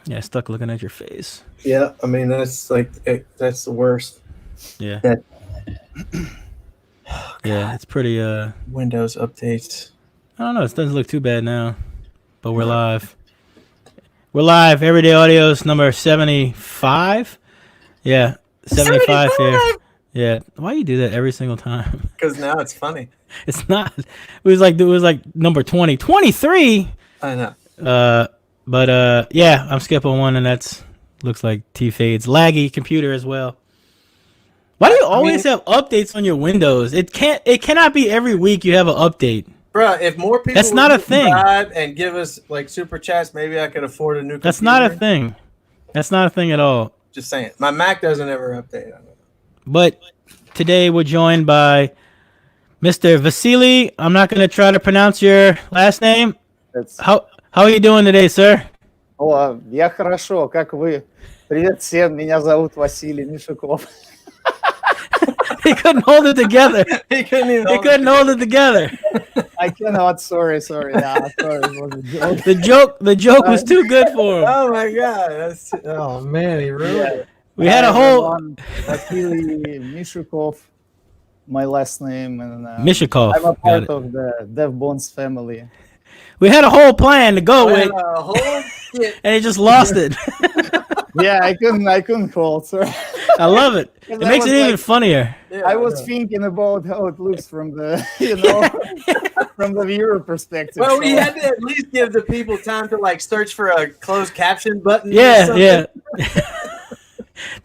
Yeah, stuck looking at your face. Yeah, I mean that's the worst. Yeah. That Yeah, God, it's pretty Windows updates. I don't know, it doesn't look too bad now. But we're live. We're live. Everyday Audio's number 75. Yeah, 75 here. 75. Yeah. Why you do that every single time? Because now it's funny. It's not. It was like number 20. 23. I know. Yeah, I'm skipping one and that's looks like T Fades. Laggy computer as well. Why do you always have updates on your Windows? It cannot be every week you have an update. Bro, if more people That's not a would thing. subscribe and give us like super chats, maybe I could afford a new computer. That's not a thing. That's not a thing at all. Just saying. My Mac doesn't ever update on it. But today we're joined by Mr. Vasily. I'm not going to try to pronounce your last name. How are you doing today, sir? Я хорошо. Как вы? Привет всем. Меня зовут Василий Мишуков. He couldn't hold it together. He couldn't hold it together. I cannot. Sorry. Nah, sorry. It was a joke. The joke was too good for him. Oh my god! Oh man, he ruined it. We had a whole Vasily Mishukov, my last name, and Mishukov. I'm a part of the Bonce family. We had a whole plan to go with, and he just lost it. Yeah, I couldn't hold. Sorry. I love it. It makes it even funnier. Yeah, I was thinking about how it looks from the from the viewer perspective. Well, we had to at least give the people time to like search for a closed caption button. Yeah.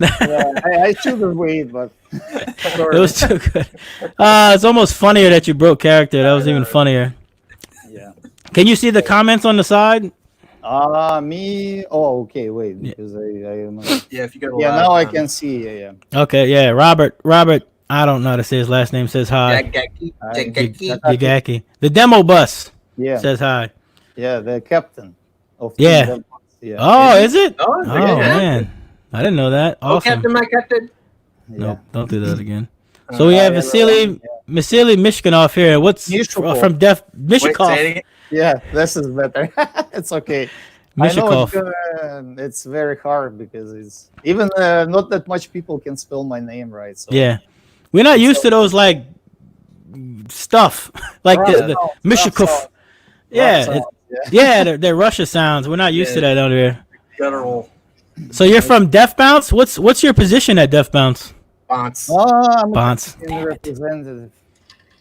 I should have waited, but sorry. It was too good. It's almost funnier that you broke character. That was even funnier. Yeah. Can you see the comments on the side? Me. Oh, okay. Wait, because Yeah, if you go. Yeah, now I can see. Yeah. Okay, yeah. Robert. I don't know how to say his last name. Says hi. Yagaki. The demo bus. Yeah. Says hi. Yeah, the captain of Yeah. Team Demo. Yeah. Oh, is it? Oh, Man, I didn't know that. Oh, Awesome. Captain, my captain. No, don't do that again. So we have Vasily Mishukov here. What's Mishukov. from Mishukov? Wait, say it again. Yeah, this is better. It's okay. Mishukov. I know it's very hard because it's even not that much people can spell my name right. So. Yeah, we're not used to those like stuff like the Mishukov. Yeah, they're Russia sounds. We're not used to that out here. Guttural. So you're from Def Bounce? What's your position at Def Bounce? Bonce. I'm Bonce. a team representative.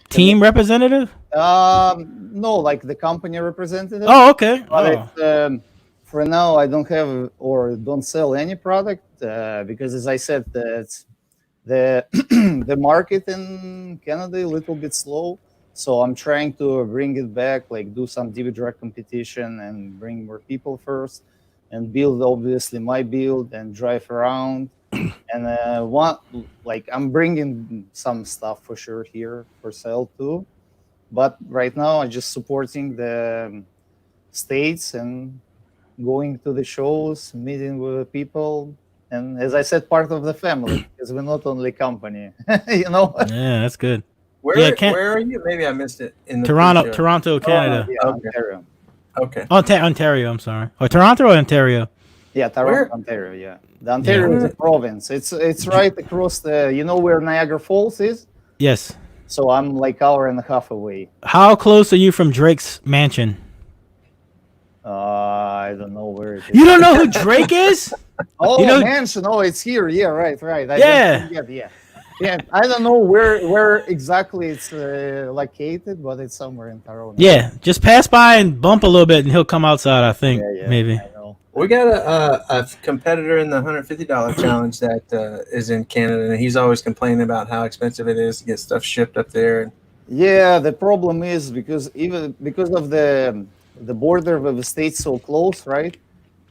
Team representative? No, like the company representative. Oh, okay. But for now, I don't have or don't sell any product because, as I said, it's the the market in Canada a little bit slow. So I'm trying to bring it back, like do some DB direct competition and bring more people first, and build obviously my build and drive around. And I'm bringing some stuff for sure here for sale too. But right now, I'm just supporting the states and going to the shows, meeting with people, and as I said, part of the family because we're not only company, Yeah, that's good. Where are you? Maybe I missed it. In the Toronto, Canada. Ontario. Okay. Ontario, I'm sorry. Or Toronto or Ontario? Yeah, Toronto, Ontario. Yeah, the Ontario is a province. It's right across the. You know where Niagara Falls is? Yes. So I'm like hour and a half away. How close are you from Drake's mansion? I don't know where it is. You don't know who Drake is? Mansion. Oh, it's here. Yeah, right. Yeah. I don't know where exactly it's located, but it's somewhere in Toronto. Yeah, just pass by and bump a little bit, and he'll come outside. I think maybe. I know. We got a competitor in the $150 challenge that is in Canada, and he's always complaining about how expensive it is to get stuff shipped up there. Yeah, the problem is because of the border of the states so close, right?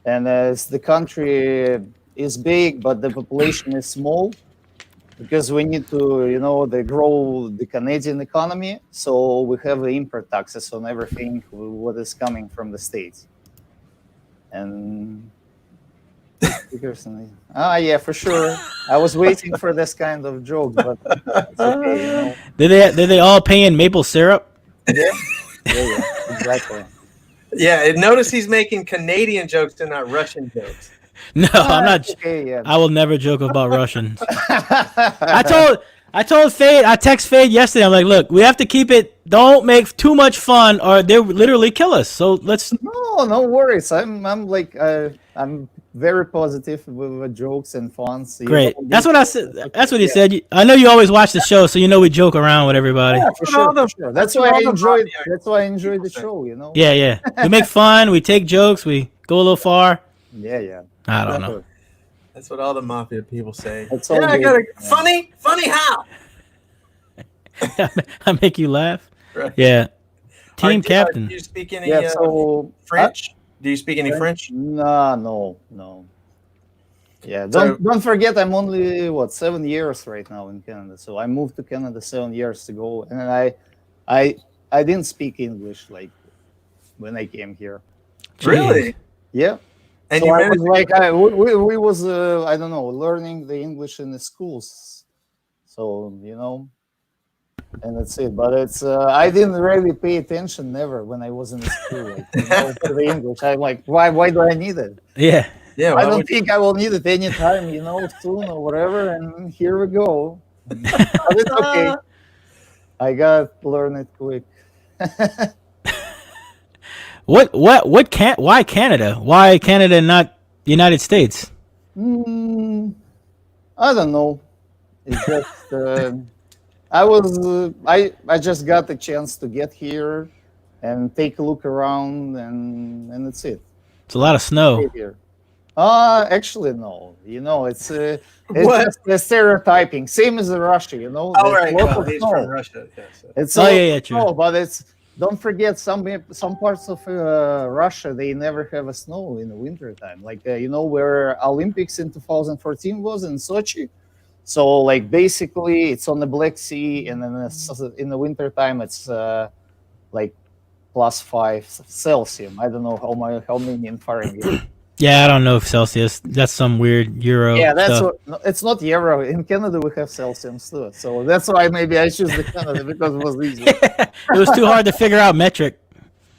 And as the country is big, but the population is small, because we need to, they grow the Canadian economy. So we have the import taxes on everything what is coming from the states. And yeah, for sure. I was waiting for this kind of joke, but it's okay. Did they all pay in maple syrup? Yeah, exactly. Yeah, notice he's making Canadian jokes and not Russian jokes. No, I'm not. Okay, yeah. I will never joke about Russians. I told Fade. I text Fade yesterday. I'm like, look, we have to keep it. Don't make too much fun, or they'll literally kill us. So let's. No worries. I'm very positive with jokes and fun. So Great. That's what I said. That's what he said. I know you always watch the show, so you know we joke around with everybody. Yeah, for sure. That's why I enjoyed. That's why I enjoyed the show. Yeah. We make fun. We take jokes. We go a little far. Yeah. I don't know. That's what all the mafia people say. That's yeah, all I got good. a funny how? I make you laugh. Right. Yeah. Team captain. Do you speak any French? Do you speak any French? No. Yeah, don't forget I'm only 7 years right now in Canada. So I moved to Canada 7 years ago, and I didn't speak English like when I came here. Really? Yeah. And so you I was like, we was I don't know, learning the English in the schools. So and that's it. But it's I didn't really pay attention never when I was in the school, to the English. I'm like, why do I need it? Yeah. I don't think I will need it anytime, soon or whatever. And here we go. But it's okay. I got to learn it quick. Why Canada? Why Canada and not United States? I don't know. It's just I just got the chance to get here and take a look around, and that's it. It's a lot of snow. Here. Actually no. It's just the stereotyping, same as Russia. Oh right, he's from Russia. Yeah, so. It's true. But don't forget some parts of Russia, they never have a snow in the winter time. Like where Olympics in 2014 was in Sochi. So like basically it's on the Black Sea, and then in the winter time it's like +5 Celsius. I don't know how many in Fahrenheit. Yeah, I don't know if Celsius. That's some weird Euro. Yeah, that's stuff. it's not Euro. In Canada we have Celsius too. So that's why maybe I choose the Canada because it was easy. It was too hard to figure out metric.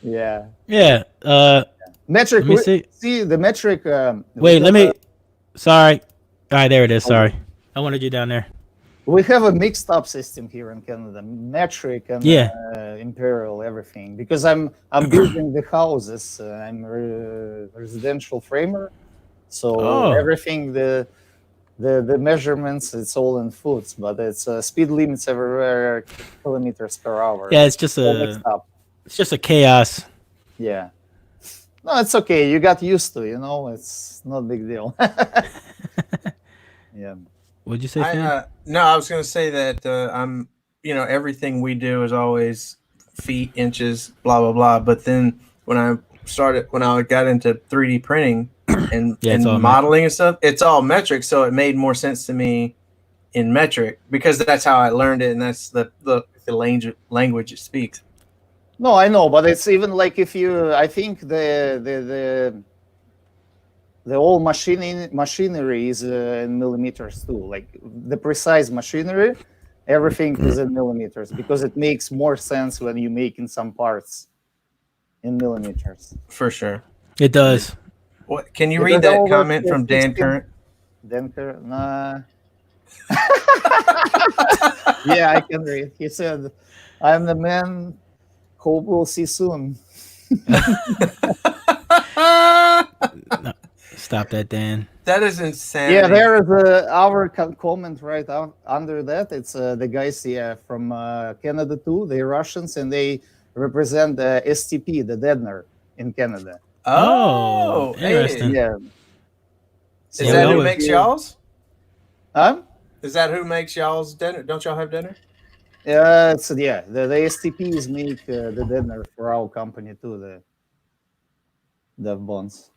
Yeah. Yeah. Metric. Let me see the metric. Wait, sorry. All right, there it is. Sorry. I wanted you down there. We have a mixed up system here in Canada, metric and imperial, everything. Because I'm building the houses. I'm a residential framer, so everything the measurements, it's all in foot, but it's speed limits everywhere, kilometers per hour. Yeah, it's just a chaos. Yeah. No, it's okay. You got used to, it's not a big deal. Yeah. What'd you say? No, I was going to say that I'm, everything we do is always feet, inches, blah blah blah. But then when I got into 3D printing and modeling and stuff, it's all metric. So it made more sense to me in metric because that's how I learned it, and that's the language it speaks. No, I know, but it's even like I think the whole machinery is in millimeters too. Like the precise machinery, everything is in millimeters because it makes more sense when you make in some parts in millimeters. For sure, it does. What? Can you read that comment from Dan Current? Dan Current, nah. Yeah, I can read. He said, "I'm the man. Hope we'll see soon." Stop that, Dan. That is insane. Yeah, there is our comment right under that. It's the guys from Canada too. They're Russians and they represent the STP, the Dedner in Canada. Oh, interesting. Yeah. Is that who makes y'all's? Huh? Is that who makes y'all's dinner? Don't y'all have dinner? The STPs make the Dedner for our company too. The Bonce.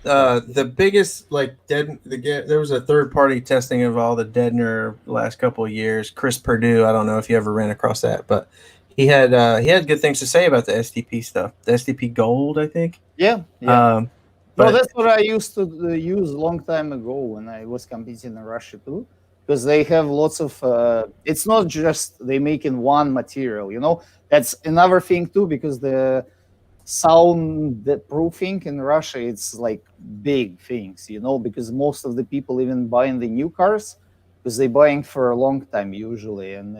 The biggest there was a third party testing of all the Dedner the last couple of years. Chris Perdue, I don't know if you ever ran across that, but he had good things to say about the STP stuff. The STP Gold, I think. Yeah. But that's what I used to use a long time ago when I was competing in Russia too, because they have lots of. It's not just they make in one material, That's another thing too, because sound proofing in Russia, it's like big things, because most of the people even buying the new cars because they're buying for a long time usually, and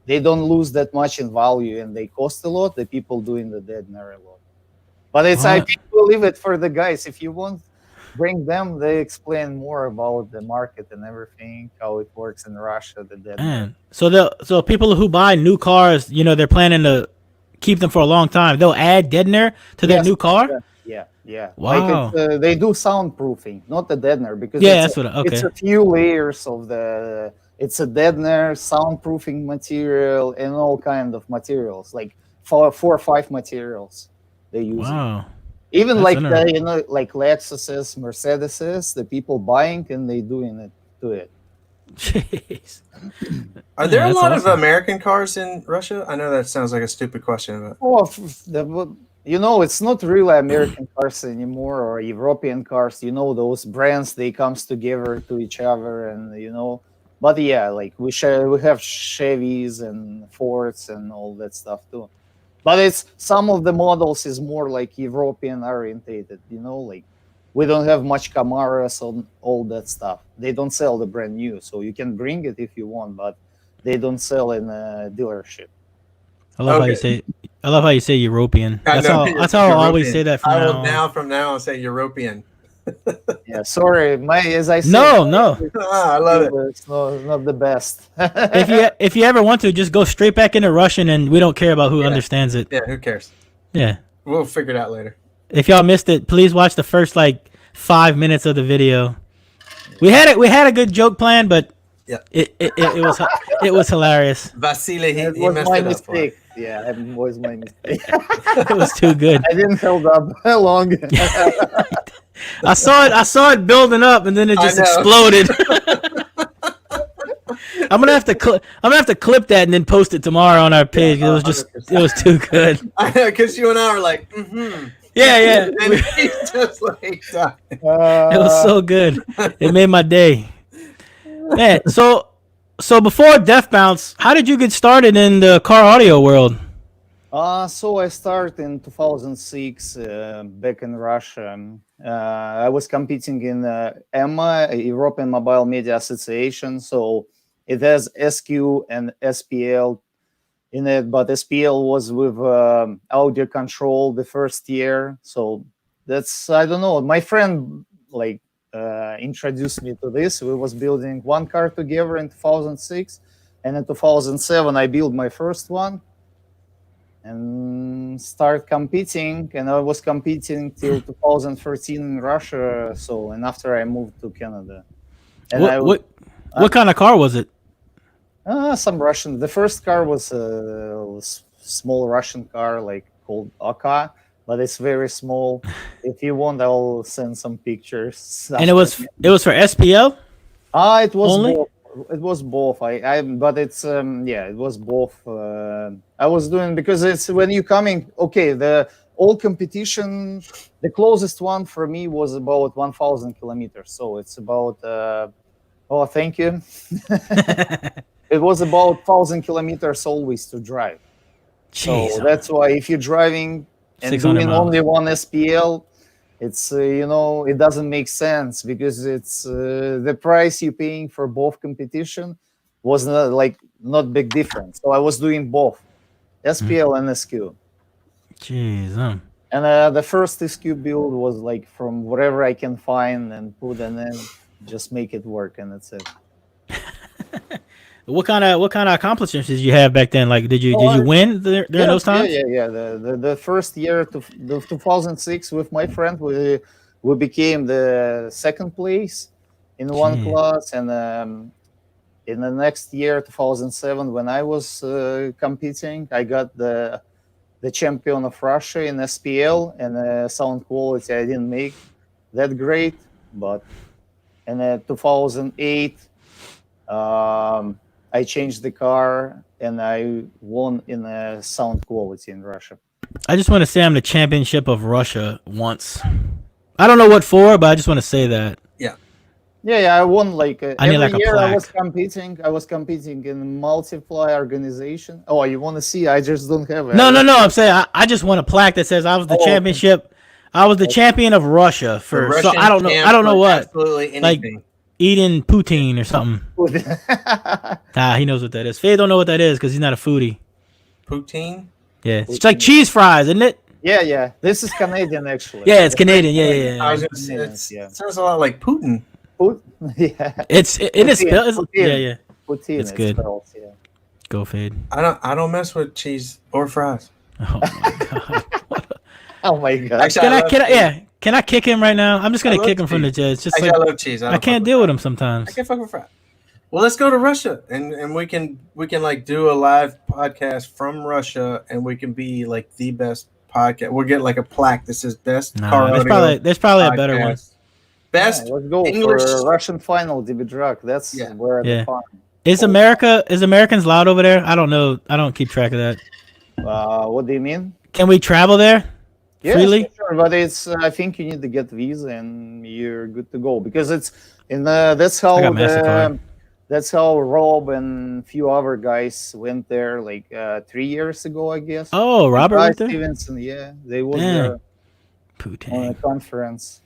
they don't lose that much in value and they cost a lot. The people doing the deadener a lot, but I think we'll leave it for the guys. If you want, bring them. They explain more about the market and everything, how it works in Russia. The deadener. Man. So people who buy new cars, they're planning to keep them for a long time. They'll add deadener to their new car. Yeah. Wow. Like they do soundproofing, not the deadener, because it's a few layers of the. It's a deadener, soundproofing material, and all kind of materials, like four or five materials they use. Wow. Even like like Lexuses, Mercedeses, the people buying and they doing it to it. Jeez. Are there a lot of American cars in Russia? I know that sounds like a stupid question, but it's not really American cars anymore or European cars. Those brands, they comes together to each other, and But yeah, like we have Chevys and Fords and all that stuff too. But it's some of the models is more like European orientated. Like we don't have much Camaras on all that stuff. They don't sell the brand new, so you can bring it if you want, but they don't sell in a delership. I love how you say European. That's how I always say that from now on. From now on, say European. Yeah, sorry, as I said. No. I love it. It's not the best. if you ever want to, just go straight back into Russian, and we don't care about who understands it. Yeah, who cares? Yeah, we'll figure it out later. If y'all missed it, please watch the first 5 minutes of the video. We had a good joke plan, but it was hilarious. Vasily, he was messed my it up mistake. Yeah, it was my mistake. It was too good. I didn't hold up long. I saw it building up, and then it just exploded. I'm gonna have to clip that and then post it tomorrow on our page. It was too good. Because you and I were like, mm-hmm. Yeah. And he's just like, it was so good. It made my day. Man, so before Death Bounce, how did you get started in the car audio world? So I started in 2006 back in Russia. I was competing in EMMA, European Mobile Media Association. So it has SQ and SPL in it, but SPL was with audio control the first year. So that's, I don't know, my friend introduced me to this. We was building one car together in 2006, and in 2007 I built my first one and start competing, and I was competing till 2013 in Russia. And after I moved to Canada. And what kind of car was it? Some Russian. The first car was a small Russian car called Oka, but it's very small. If you want, I'll send some pictures. And it was for SPL? It was only? both. It was both. But it's it was both. I was doing, because it's when you coming. Okay, the old competition, the closest one for me was about 1,000 kilometers. So it's about. Thank you. It was about 1,000 kilometers always to drive. Jeez. So that's why if you're driving and doing only one SPL, it's it doesn't make sense, because it's the price you're paying for both competition was not big difference. So I was doing both SPL and SQ. Jeez. And the first SQ build was from whatever I can find and put, and then just make it work, and that's it. What kind of accomplishments did you have back then? Did you win during those times? Yeah. The first year, the 2006, with my friend, we became the second place in one class, and in the next year, 2007, when I was competing, I got the champion of Russia in SPL, and sound quality I didn't make that great, but in 2008. I changed the car and I won in sound quality in Russia. I just want to say I'm the championship of Russia once. I don't know what for, but I just want to say that. Yeah. Yeah, I won like I need every like a year. I was plaque. competing. I was competing in multiply organization. Oh, you want to see? I just don't have it. No, no, no. I'm saying I just want a plaque that says I was the Oh, okay. championship. I was the champion of Russia The for so I Russian don't know. I champ don't for know what. absolutely Like anything. eating poutine or something. He knows what that is. Faye don't know what that is because he's not a foodie. Poutine? Yeah, it's like cheese fries, isn't it? Yeah. This is Canadian actually. Yeah, it's The French Canadian. Yeah, Canadian. yeah, I was yeah. gonna say, Canadians, yeah. it sounds a lot like Putin. Yeah. It is spelled. Yeah, yeah. Poutine. It's good. Spelled, yeah. Go Fade. I don't mess with cheese or fries. Oh my god. Oh my god. Actually, I love cheese. Can I kick him right now? I'm just I gonna love kick him from the cheese. jet. It's just Actually, like I love cheese. I don't can't fuck deal with him fries. sometimes. I can't fuck with fries. Well, let's go to Russia and we can like do a live podcast from Russia and we can be like the best podcast. We'll get like a plaque that says best car Nah, audio there's probably a better one. podcast. Best Yeah, let's go English. for Russian final, DB Drug. That's Yeah. where Yeah. the fun. Is Americans loud over there? I don't know. I don't keep track of that. What do you mean? Can we travel there Yes, freely? sure, but it's. I think you need to get visa and you're good to go because it's in. That's how I got MasterCard. that's how Rob and few other guys went there like 3 years ago, I guess. Oh, Robert Guy went there. Stevenson, yeah, they was Dang. there on a Poutine. conference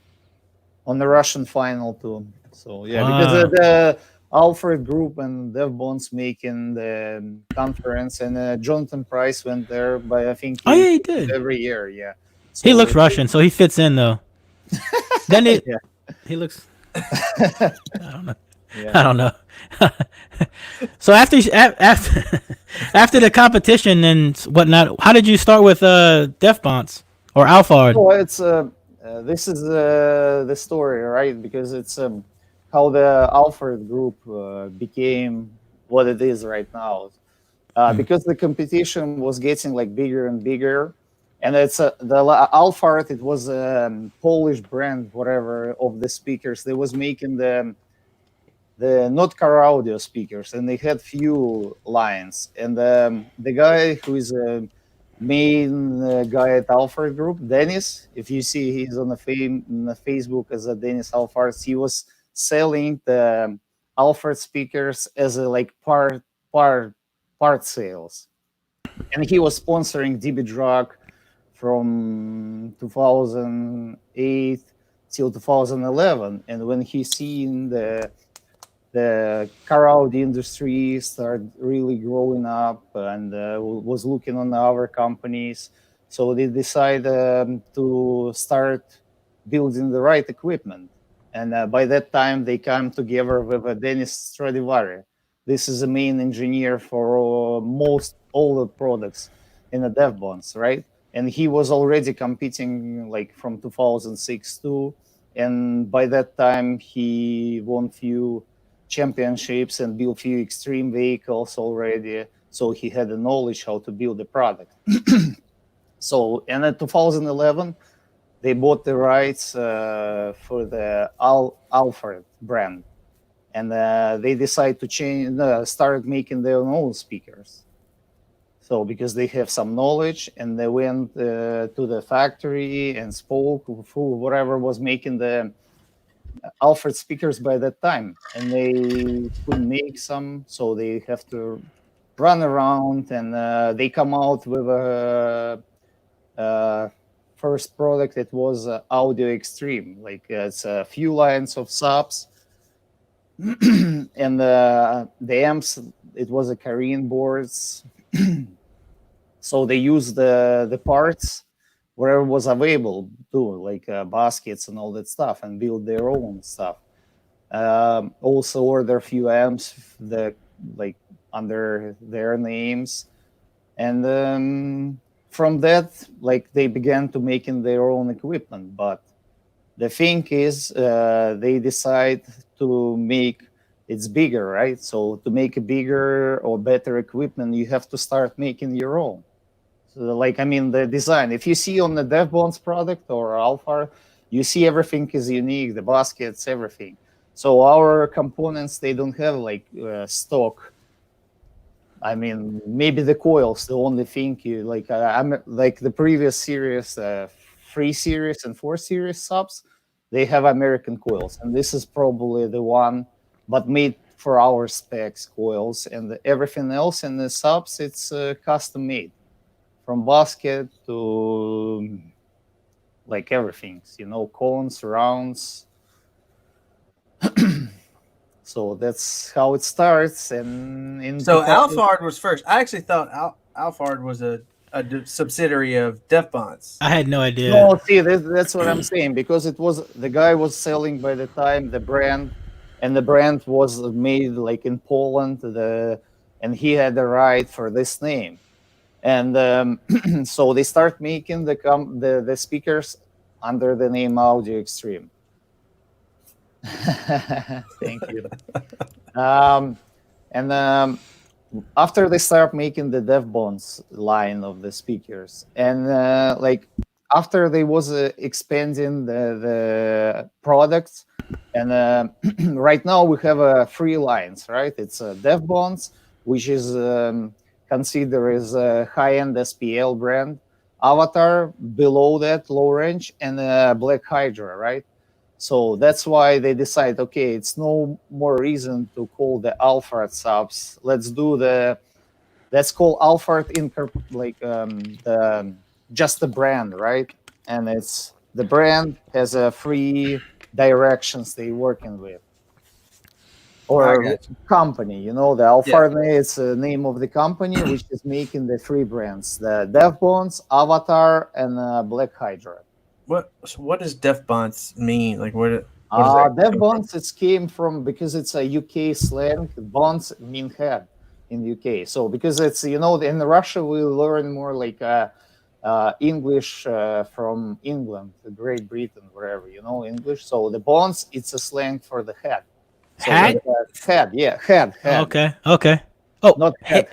on the Russian final too. So yeah, Wow. because the Alfred Group and Bonce making the conference, and Jonathan Price went there, but I think Oh yeah, he did. every year, yeah. He So looks Russian, so he fits in though. Then Yeah. he looks. I don't know. Yeah. I don't know. So after after the competition and whatnot, how did you start with Def Bonce or Alphard? So it's this is the story, right? Because it's how the Alfred Group became what it is right now. Because the competition was getting like bigger and bigger, and it's the Alfard. It was a Polish brand, whatever, of the speakers. They was making the not car audio speakers, and they had few lines. And the guy who is a main guy at Alfred Group, Dennis, if you see he's on the Facebook as a Dennis Alfred, he was selling the Alfred speakers as a like part sales, and he was sponsoring DB Drug from 2008 till 2011. And when he seen the car audio industry start really growing up and was looking on other companies, so they decided to start building the right equipment. And by that time, they came together with Dennis Stradivari. This is the main engineer for most all the products in the Dev Bonds, right? And he was already competing like from 2006 too. And by that time, he won few championships and built few extreme vehicles already. So he had the knowledge how to build the product. So, and in 2011, they bought the rights for the Alfred brand, and they decided to start making their own speakers. So because they have some knowledge, and they went to the factory and spoke with whatever was making the Alfred speakers by that time, and they couldn't make some, so they have to run around, and they come out with a first product. It was Audio Extreme, like it's a few lines of subs, and the amps. It was a Korean boards, so they used the parts wherever was available too, like baskets and all that stuff, and build their own stuff. Also order a few amps like under their names, and from that, like they began to making their own equipment. But the thing is, they decide to make it's bigger, right? So to make a bigger or better equipment, you have to start making your own. So, like, I mean, the design. If you see on the DevBonds product or Alpha, you see everything is unique, the baskets, everything. So our components, they don't have like stock. I mean, maybe the coils, the only thing you like. I'm like the previous series, 3 series and 4 series subs. they have American coils, and this is probably the one, but made for our specs coils, and everything else in the subs, it's custom made, from basket to like everything, cones, rounds. So that's how it starts. And So Alphard was first. I actually thought Alphard was a subsidiary of Bonce. I had no idea. No, see, that's what I'm saying, because it was the guy was selling by the time the brand, and the brand was made like in Poland. And he had the right for this name, and so they start making the speakers under the name Audio Extreme. Thank you. And after they start making the Bonce line of the speakers, and like after they was expanding the products, and right now we have 3 lines, right? It's Bonce, which is considered as a high-end SPL brand, Avatar below that, low range, and Black Hydra, right? So that's why they decide, okay, it's no more reason to call the Alphard subs. Let's call Alphard just the brand, right? And it's the brand has 3 directions they working with, or company. The Alphard is the name of the company, which is making the 3 brands: the Bonce, Avatar, and Black Hydra. What does Bonce mean? Like what Bonce it came from, because it's a UK slang. Bonce mean head in UK. So because it's in Russia we learn more like English from England, Great Britain, wherever English. So the Bonce, it's a slang for the head. So head? Head, yeah, head. Okay. Oh, not head.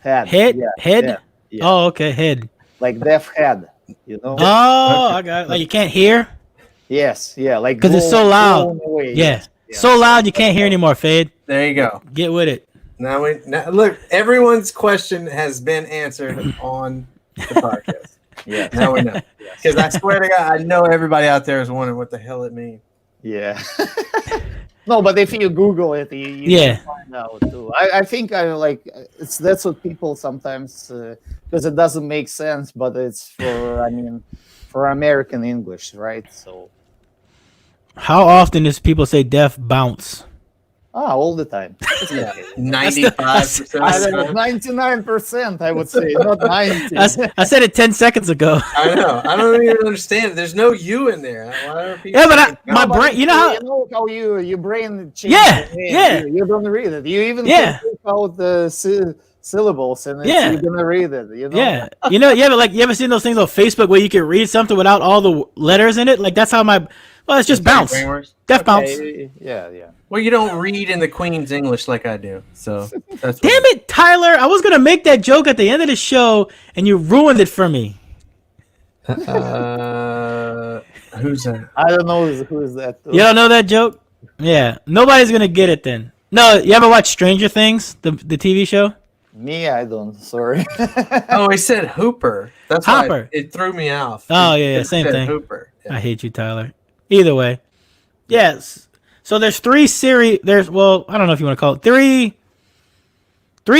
Head. Yeah, head. Yeah. Oh, okay, head. Like deaf head. Oh, I got it. Like you can't hear? Yes, yeah, like because it's so loud. Yeah. So loud you can't hear anymore, Fade. There you go. Get with it. Now look, everyone's question has been answered on the podcast. Yeah. Now we know. Because I swear to God, I know everybody out there is wondering what the hell it means. Yeah. No, but if you Google it, you can find out too. I think that's what people sometimes, because it doesn't make sense, but it's for American English, right? So how often does people say deaf bounce? All the time. 95%. 99%, I would say, not 90. I said it 10 seconds ago. I know. I don't even understand. There's no U in there. Why are people my brain, how your brain changes. Yeah. You don't read it. You even can take out the syllables, and you're gonna read it. Yeah. You ever seen those things on Facebook where you can read something without all the letters in it? Like that's how it's just bounce. Deaf bounce. Yeah. Well, you don't read in the Queen's English like I do, so that's damn it, Tyler! I was gonna make that joke at the end of the show, and you ruined it for me. Who's that? I don't know who is that. You don't know that joke? Yeah, nobody's gonna get it then. No, you ever watch Stranger Things, the TV show? Me, I don't. Sorry. Oh, he said Hooper. That's Hopper. Why it threw me off. Oh yeah, same thing. Hooper. Yeah. I hate you, Tyler. Either way, yes. So there's 3 series. I don't know if you want to call it 3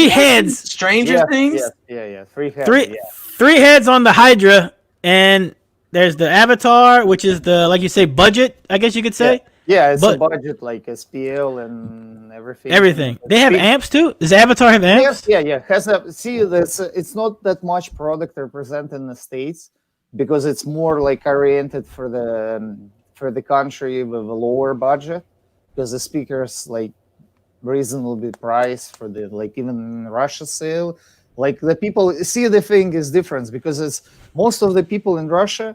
heads. Stranger Things. Yeah. 3 heads. 3 heads on the Hydra, and there's the Avatar, which is the, like you say, budget. I guess you could say. Yeah, it's a budget like SPL and everything. Everything. They have amps too. Does Avatar have amps? Yeah. It's not that much product represented in the States, because it's more like oriented for the country with a lower budget, because the speakers like reasonably priced for the even Russia sale. Like the people see the thing is different, because it's most of the people in Russia,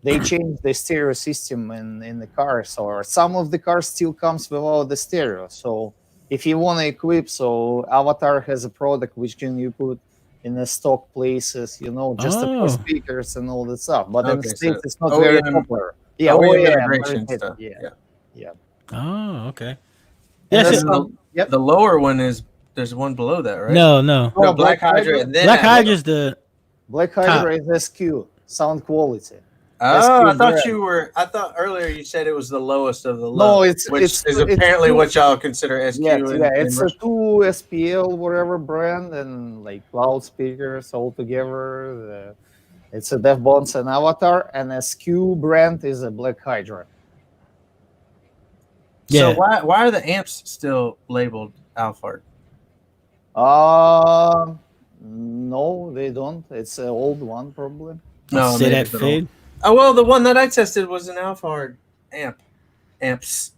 they change the stereo system in the cars, or some of the cars still comes without the stereo. So if you want to equip, so Avatar has a product which can you put in the stock places, just for speakers and all that stuff. But in the States, it's not very popular. Yeah, integration stuff. Yeah. Oh, okay. Yes. The lower one there's one below that, right? No. Oh, Black Hydra. And then Black Hydra's the Black Hydra is SQ, sound quality. Oh, I thought brand. I thought earlier you said it was the lowest of the low. No, which it's is apparently two, what y'all consider SQ yes, yeah, in it's a Russia. 2 SPL whatever brand and like loudspeakers all together. It's a Dev Bonce and Avatar, and SQ brand is a Black Hydra. So Yeah. why are the amps still labeled Alphard? No, they don't. It's an old one probably. No, Say maybe that it's an old. fade. Oh well, the one that I tested was an Alphard amps.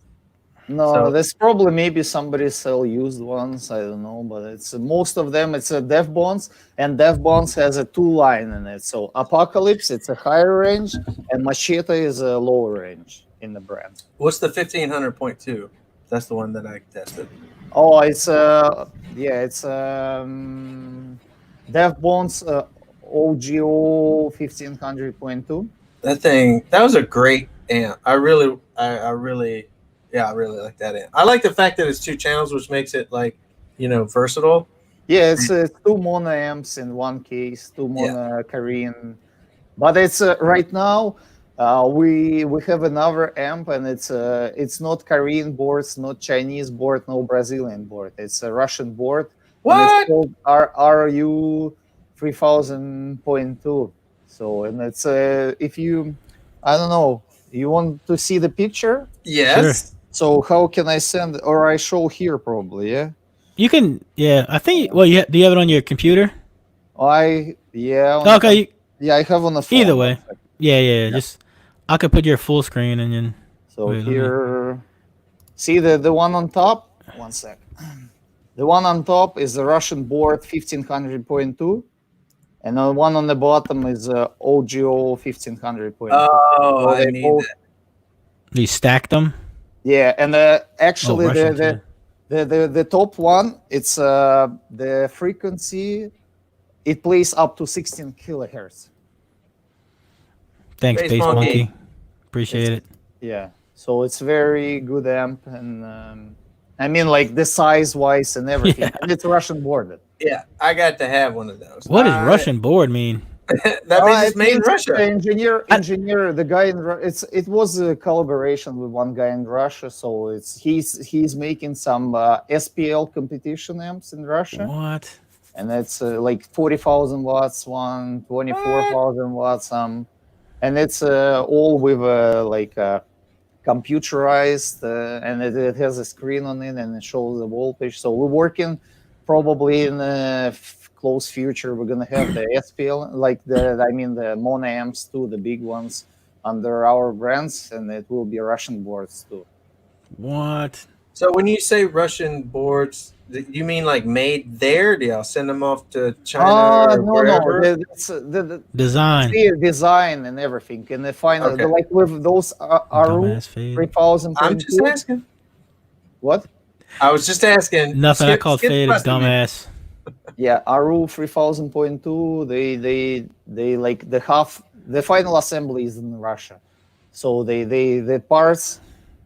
No, So there's probably maybe somebody sell used ones. I don't know, but it's most of them. It's a Dev Bonds, and Dev Bonds has a 2 line in it. So Apocalypse, it's a higher range, and Machete is a lower range in the brand. what's the 1500.2? That's the one that I tested. Oh, it's Dev Bonds OGO 1500.2. That was a great amp. I really like that amp. I like the fact that it's 2 channels, which makes it like, versatile. Yeah, it's 2 mono amps in one case, 2 mono Korean. But it's right now we have another amp, and it's not Korean boards, not Chinese board, no Brazilian board. It's a Russian board. And it's What? called RU 3000.2. So, and it's if you, I don't know, you want to see the picture? Yes. So how can I send, or I show here probably? Yeah. You can. Yeah. I think. Well, do you have it on your computer? Yeah. Okay. Yeah, I have on the phone. Either way. Yeah. Just I could put your full screen and then. So Wait, here, see the one on top? One sec. The one on top is the Russian board 1500.2, and the one on the bottom is OGO 1500.2. Oh, So I they need both- that. You stacked them. Yeah, and actually Russian the top one, it's the frequency, it plays up to 16 kilohertz. Thanks, Space Space Monkey. Monkey. Appreciate it. Yeah, so it's very good amp, and I mean like the size wise and everything. Yeah. And it's Russian board. Yeah, I got to have one of those. What does Russian board mean? That means it's made in means Russia. Engineer, the guy in it was a collaboration with one guy in Russia, so he's making some SPL competition amps in Russia, What? and it's like 40,000 watts one, 24,000 watts some, and it's all with like computerized, and it has a screen on it and it shows the voltage. So we're working probably in close future, we're gonna have the SPL, like the mono amps too, the big ones under our brands, and it will be Russian boards too. What? So when you say Russian boards, you mean like made there? Do y'all send them off to China or wherever? No, the Design. design and everything, and the final, Okay. like with those RU Dumbass fade. 3000. I'm just asking. What? I was just asking. Nothing. I called Skip fade a busting me. dumbass. Yeah, RU 3000.2. They like the final assembly is in Russia, so the parts,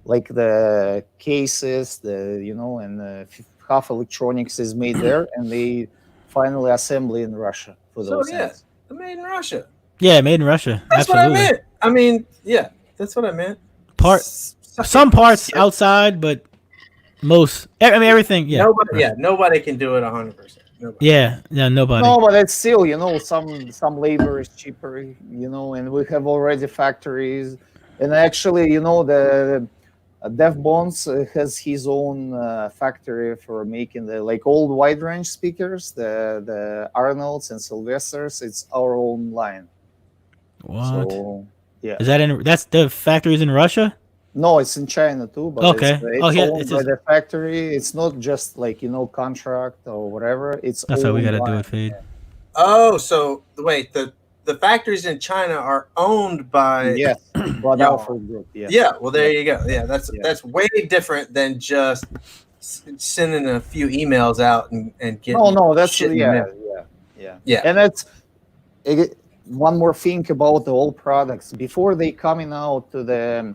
like the cases, and half electronics is made there, and they finally assembly in Russia for So those. yeah, things. they're made in Russia. Yeah, made in Russia. That's Absolutely. what I meant. I mean, yeah, that's what I meant. Some parts outside, but most. I mean, everything. Yeah. Nobody can do it 100%. Nobody. Yeah. Nobody. No, but it's still, some labor is cheaper, and we have already factories, and actually, the Dev Bonce has his own factory for making the like old wide range speakers, the Arnolds and Sylvesters. It's our own line. What? So yeah, Is that that's the factories in Russia? no, it's in China too, but Okay. it's owned it's by just, the factory. It's not just like contract or whatever. It's that's how we owned gotta do by- it, fade. Oh, so wait, the factories in China are owned by Yes, but Yeah. Alfred Group. Yes. Yeah, well, there you go. Yeah, that's Yeah. that's way different than just sending a few emails out and getting. No, that's shit in the mail. Yeah. And that's one more thing about the old products before they coming out to the.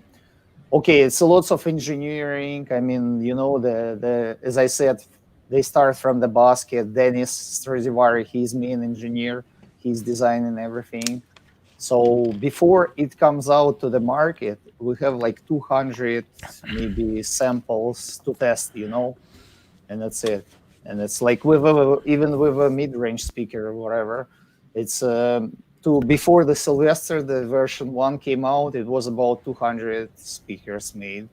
Okay, it's lots of engineering. I mean, the as I said, they start from the basket. Dennis Stradivari, he's main engineer. He's designing everything. So before it comes out to the market, we have like 200 maybe samples to test, and that's it. And it's like even with a mid-range speaker or whatever, it's before the Sylvester, the version 1 came out, it was about 200 speakers made.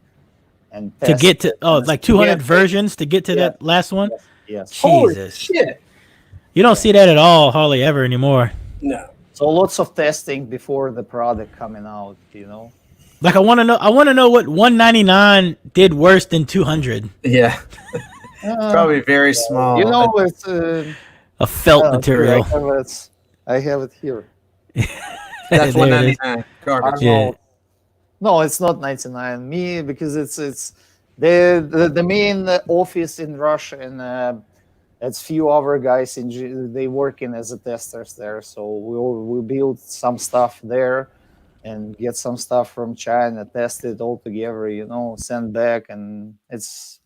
And to get to like 200 versions to get to that last one. Yes. Jesus, shit. You don't see that at all, hardly ever anymore. No. So lots of testing before the product coming out, Like I want to know what 199 did worse than 200. Yeah. Probably very small. It's a felt material. I have it here. That's 199 garbage. Yeah. No, it's not 99. Because it's the main office in Russia, and it's few other guys they working as a testers there. So we build some stuff there, and get some stuff from China, test it all together, send back, and it's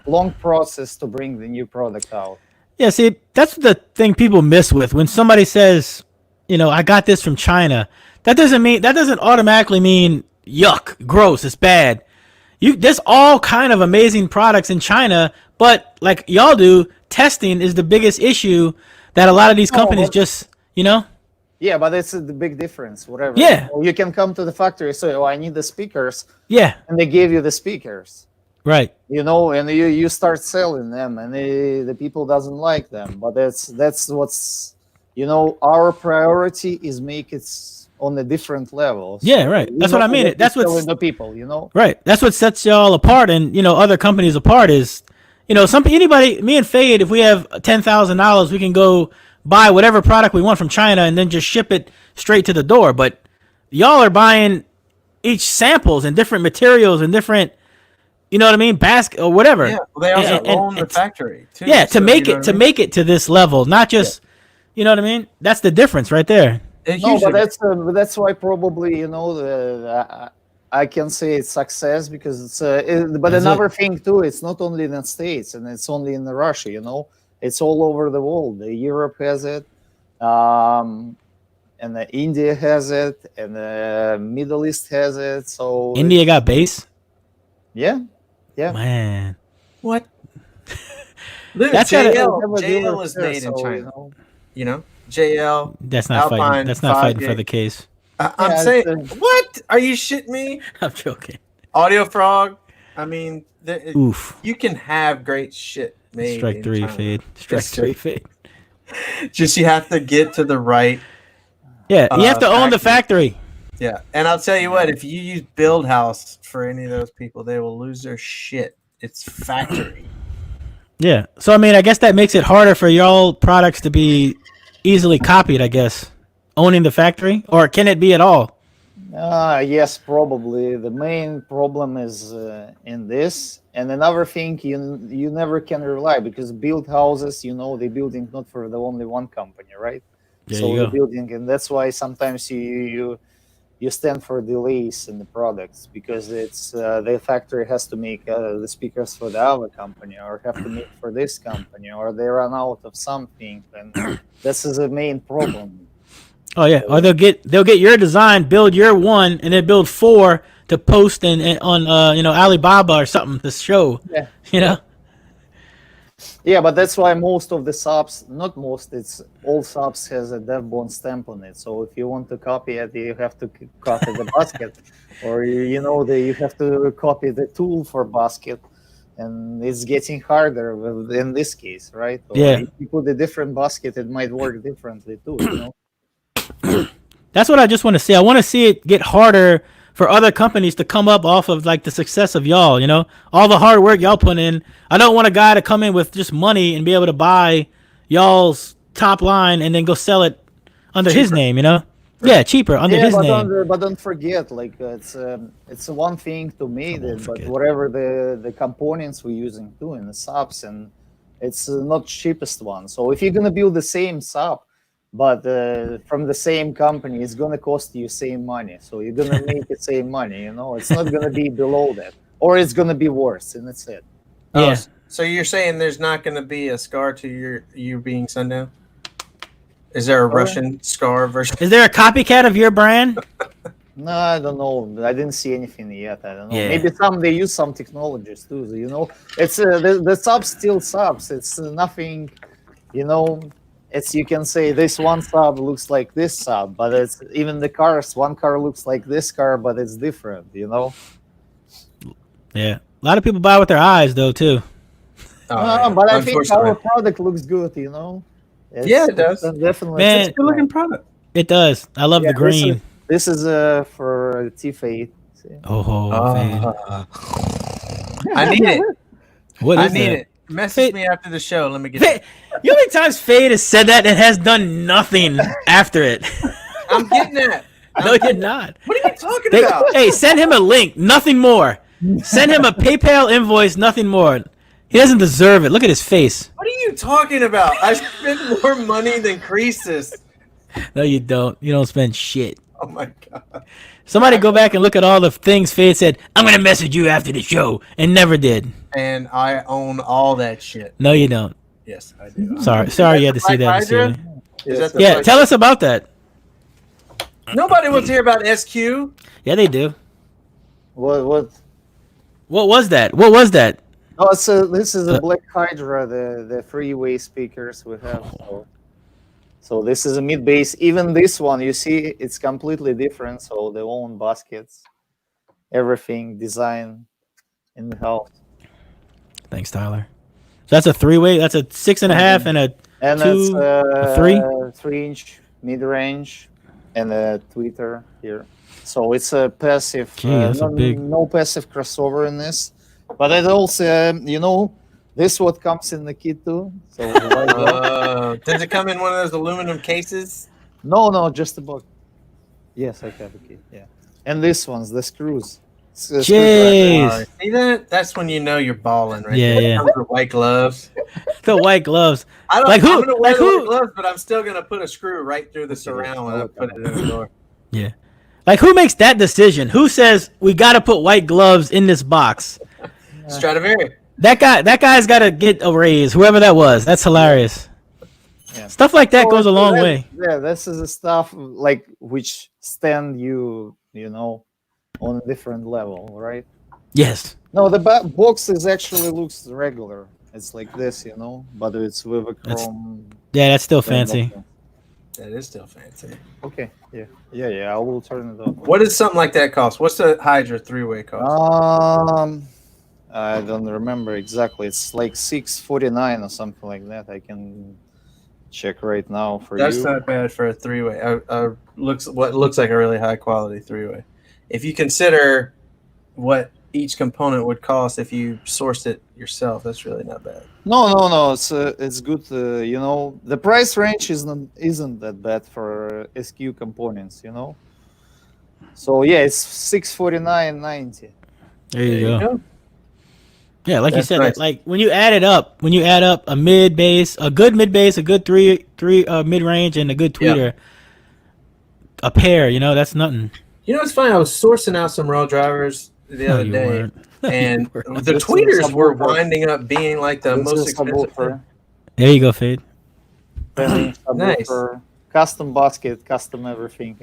long process to bring the new product out. Yeah, see, that's the thing people miss with when somebody says, I got this from China. That doesn't automatically mean yuck, gross, it's bad. There's all kind of amazing products in China, but like y'all do, testing is the biggest issue that a lot of these companies Yeah, but it's the big difference. Whatever. Yeah. You can come to the factory and say, I need the speakers. Yeah. And they give you the speakers. Right. And you start selling them, and the people doesn't like them. But that's what's, our priority is make it on a different level. So yeah, right. That's what I mean. That's what's the people, Right. That's what sets y'all apart, and other companies apart is, me and Fade, if we have $10,000, we can go buy whatever product we want from China and then just ship it straight to the door. But y'all are buying each samples and different materials and different, basket or whatever. Yeah, well, they also own the factory too. Yeah, to make it to this level, not just, you know what I mean? That's the difference right there. No, but that's why probably I can say it's success because it's. But another thing too, it's not only in the States and it's only in Russia. It's all over the world. Europe has it, and India has it, and the Middle East has it. So India got bass. Yeah. Man, what? Look, JL is made in China. JL. That's not Alpine, fighting. That's not fighting for the case. I'm saying, what? Are you shitting me? I'm joking. Audio Frog. I mean, oof. You can have great shit made. Strike 3 China. Fade. Strike 3 Fade. Just you have to get to the right. Yeah, you have to own the factory. Yeah, and I'll tell you what, if you use Build House for any of those people, they will lose their shit. It's factory. Yeah, so I mean, I guess that makes it harder for y'all products to be easily copied, I guess. Owning the factory, or can it be at all? Yes, probably. The main problem is in this. And another thing, you never can rely because build houses, they're building not for the only one company, right? There so you they're go. building, and that's why sometimes you stand for delays in the products because it's the factory has to make the speakers for the other company or have to make for this company or they run out of something, and this is the main problem. Oh yeah, or they'll get your design, build your one, and then build 4 to post and on Alibaba or something to show. Yeah. Yeah, but that's why most of the subs, not most, it's all subs has a DevBond stamp on it. So if you want to copy it, you have to copy the basket, or you have to copy the tool for basket, and it's getting harder in this case, right? Or if you put a different basket, it might work differently too. That's what I just want to see. I want to see it get harder for other companies to come up off of like the success of y'all, all the hard work y'all put in. I don't want a guy to come in with just money and be able to buy y'all's top line and then go sell it under his name, Yeah, cheaper under his name. But don't forget, like it's one thing to make it, but whatever the components we're using too in the subs, and it's not cheapest one. So if you're gonna build the same sub, but from the same company, it's going to cost you same money. So you're going to make the same money, It's not going to be below that. Or it's going to be worse, and that's it. Yeah. Oh, so you're saying there's not going to be a scar to you being sundown? Is there a Russian scar version? Is there a copycat of your brand? No, I don't know. I didn't see anything yet. I don't know. Yeah. Maybe they use some technologies too. You know, it's the subs still subs. It's nothing. You know, it's you can say this one sub looks like this sub, but it's even the cars. One car looks like this car, but it's different. You know. Yeah. A lot of people buy with their eyes though too. But I think our product looks good. You know. Yeah, it does. Definitely. Man, it's a good looking product. It does. I love the green. This is for T8. I need it. What is I need that? it. Message me after the show. Let me get it. You know how many times Fade has said that and has done nothing after it? I'm getting that. No, you're not. What are you talking about? Hey, send him a link. Nothing more. Send him a PayPal invoice. Nothing more. He doesn't deserve it. Look at his face. What are you talking about? I spend more money than Croesus. No, you don't. You don't spend shit. Oh my god. Somebody go back and look at all the things Fade said, I'm going to message you after the show, and never did. And I own all that shit. No, you don't. Yes, I do. Sorry you had to see that. Yeah, tell us about that. Nobody wants to hear about SQ. Yeah, they do. What was that? What was that? Oh, this is a Black Hydra, the freeway speakers we have. So this is a mid bass. Even this one, you see, it's completely different. So their own baskets, everything design in the house. Thanks, Tyler. So that's a 3-way. That's a 6.5 and a 2, it's a 3, 3-inch mid range, and a tweeter here. So it's a passive. Gee, that's no passive crossover in this, but it also, this what comes in the kit too. So does it come in one of those aluminum cases? No, just a box. Yes, I have a kit. Yeah, and this one's the screws. Jeez. See that? That's when you know you're balling, right? Yeah, yeah. The white gloves. The white gloves. I'm like who? gonna wear Like the who? white gloves, but I'm still gonna put a screw right through the surround when I put it in the door. Yeah. Like who makes that decision? Who says we got to put white gloves in this box? Stradivari. That guy's got to get a raise. Whoever that was. That's hilarious. Yeah. Stuff like that goes a long way. Yeah, this is the stuff like which stand you on a different level, right? Yes. No, the box actually looks regular. It's like this, but it's with a chrome. That's still fancy. That is still fancy. Okay. Yeah. I will turn it on. What does something like that cost? What's the Hydra 3-way cost? I don't remember exactly. It's like $649 or something like that. I can check right now for you. That's not bad for a 3-way. Looks like a really high quality 3-way. If you consider what each component would cost if you sourced it yourself, that's really not bad. No. It's good. The price range isn't that bad for SQ components. So yeah, it's $649.90. There you go. Yeah, like That's you said, nice. like when you add up a mid bass, a good mid bass, a good three mid range, and a good tweeter, a pair, that's nothing. It's funny. I was sourcing out some raw drivers the other day, and the This tweeters is were subwoofer. winding up being like the This most is expensive subwoofer. thing. There you go, Fade. Nice. Custom basket, custom everything.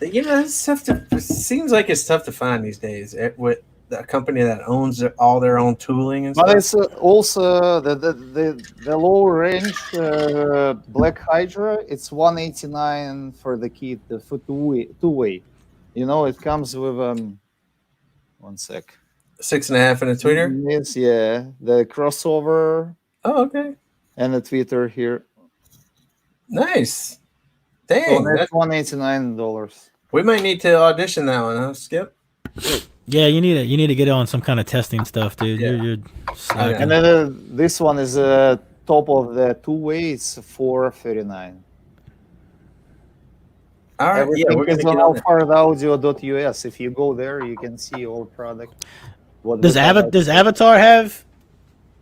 It's tough it seems like it's tough to find these days with a company that owns all their own tooling and But stuff. it's also the low range Black Hydra. It's $189 for the kit, the two-way. It comes with 1 sec. 6.5 and a tweeter. Yes, yeah, the crossover Oh, okay. and the tweeter here. Nice. So Dang, that's $189. we might need to audition that one, huh, Skip? Yeah, you need to get on some kind of testing stuff, dude. Yeah. You're slacking. And then this one is top of the two-way. It's $439. All right. Everything Yeah, we're is gonna on get on that. alphardaudio.us. If you go there, you can see all product. Does Avatar have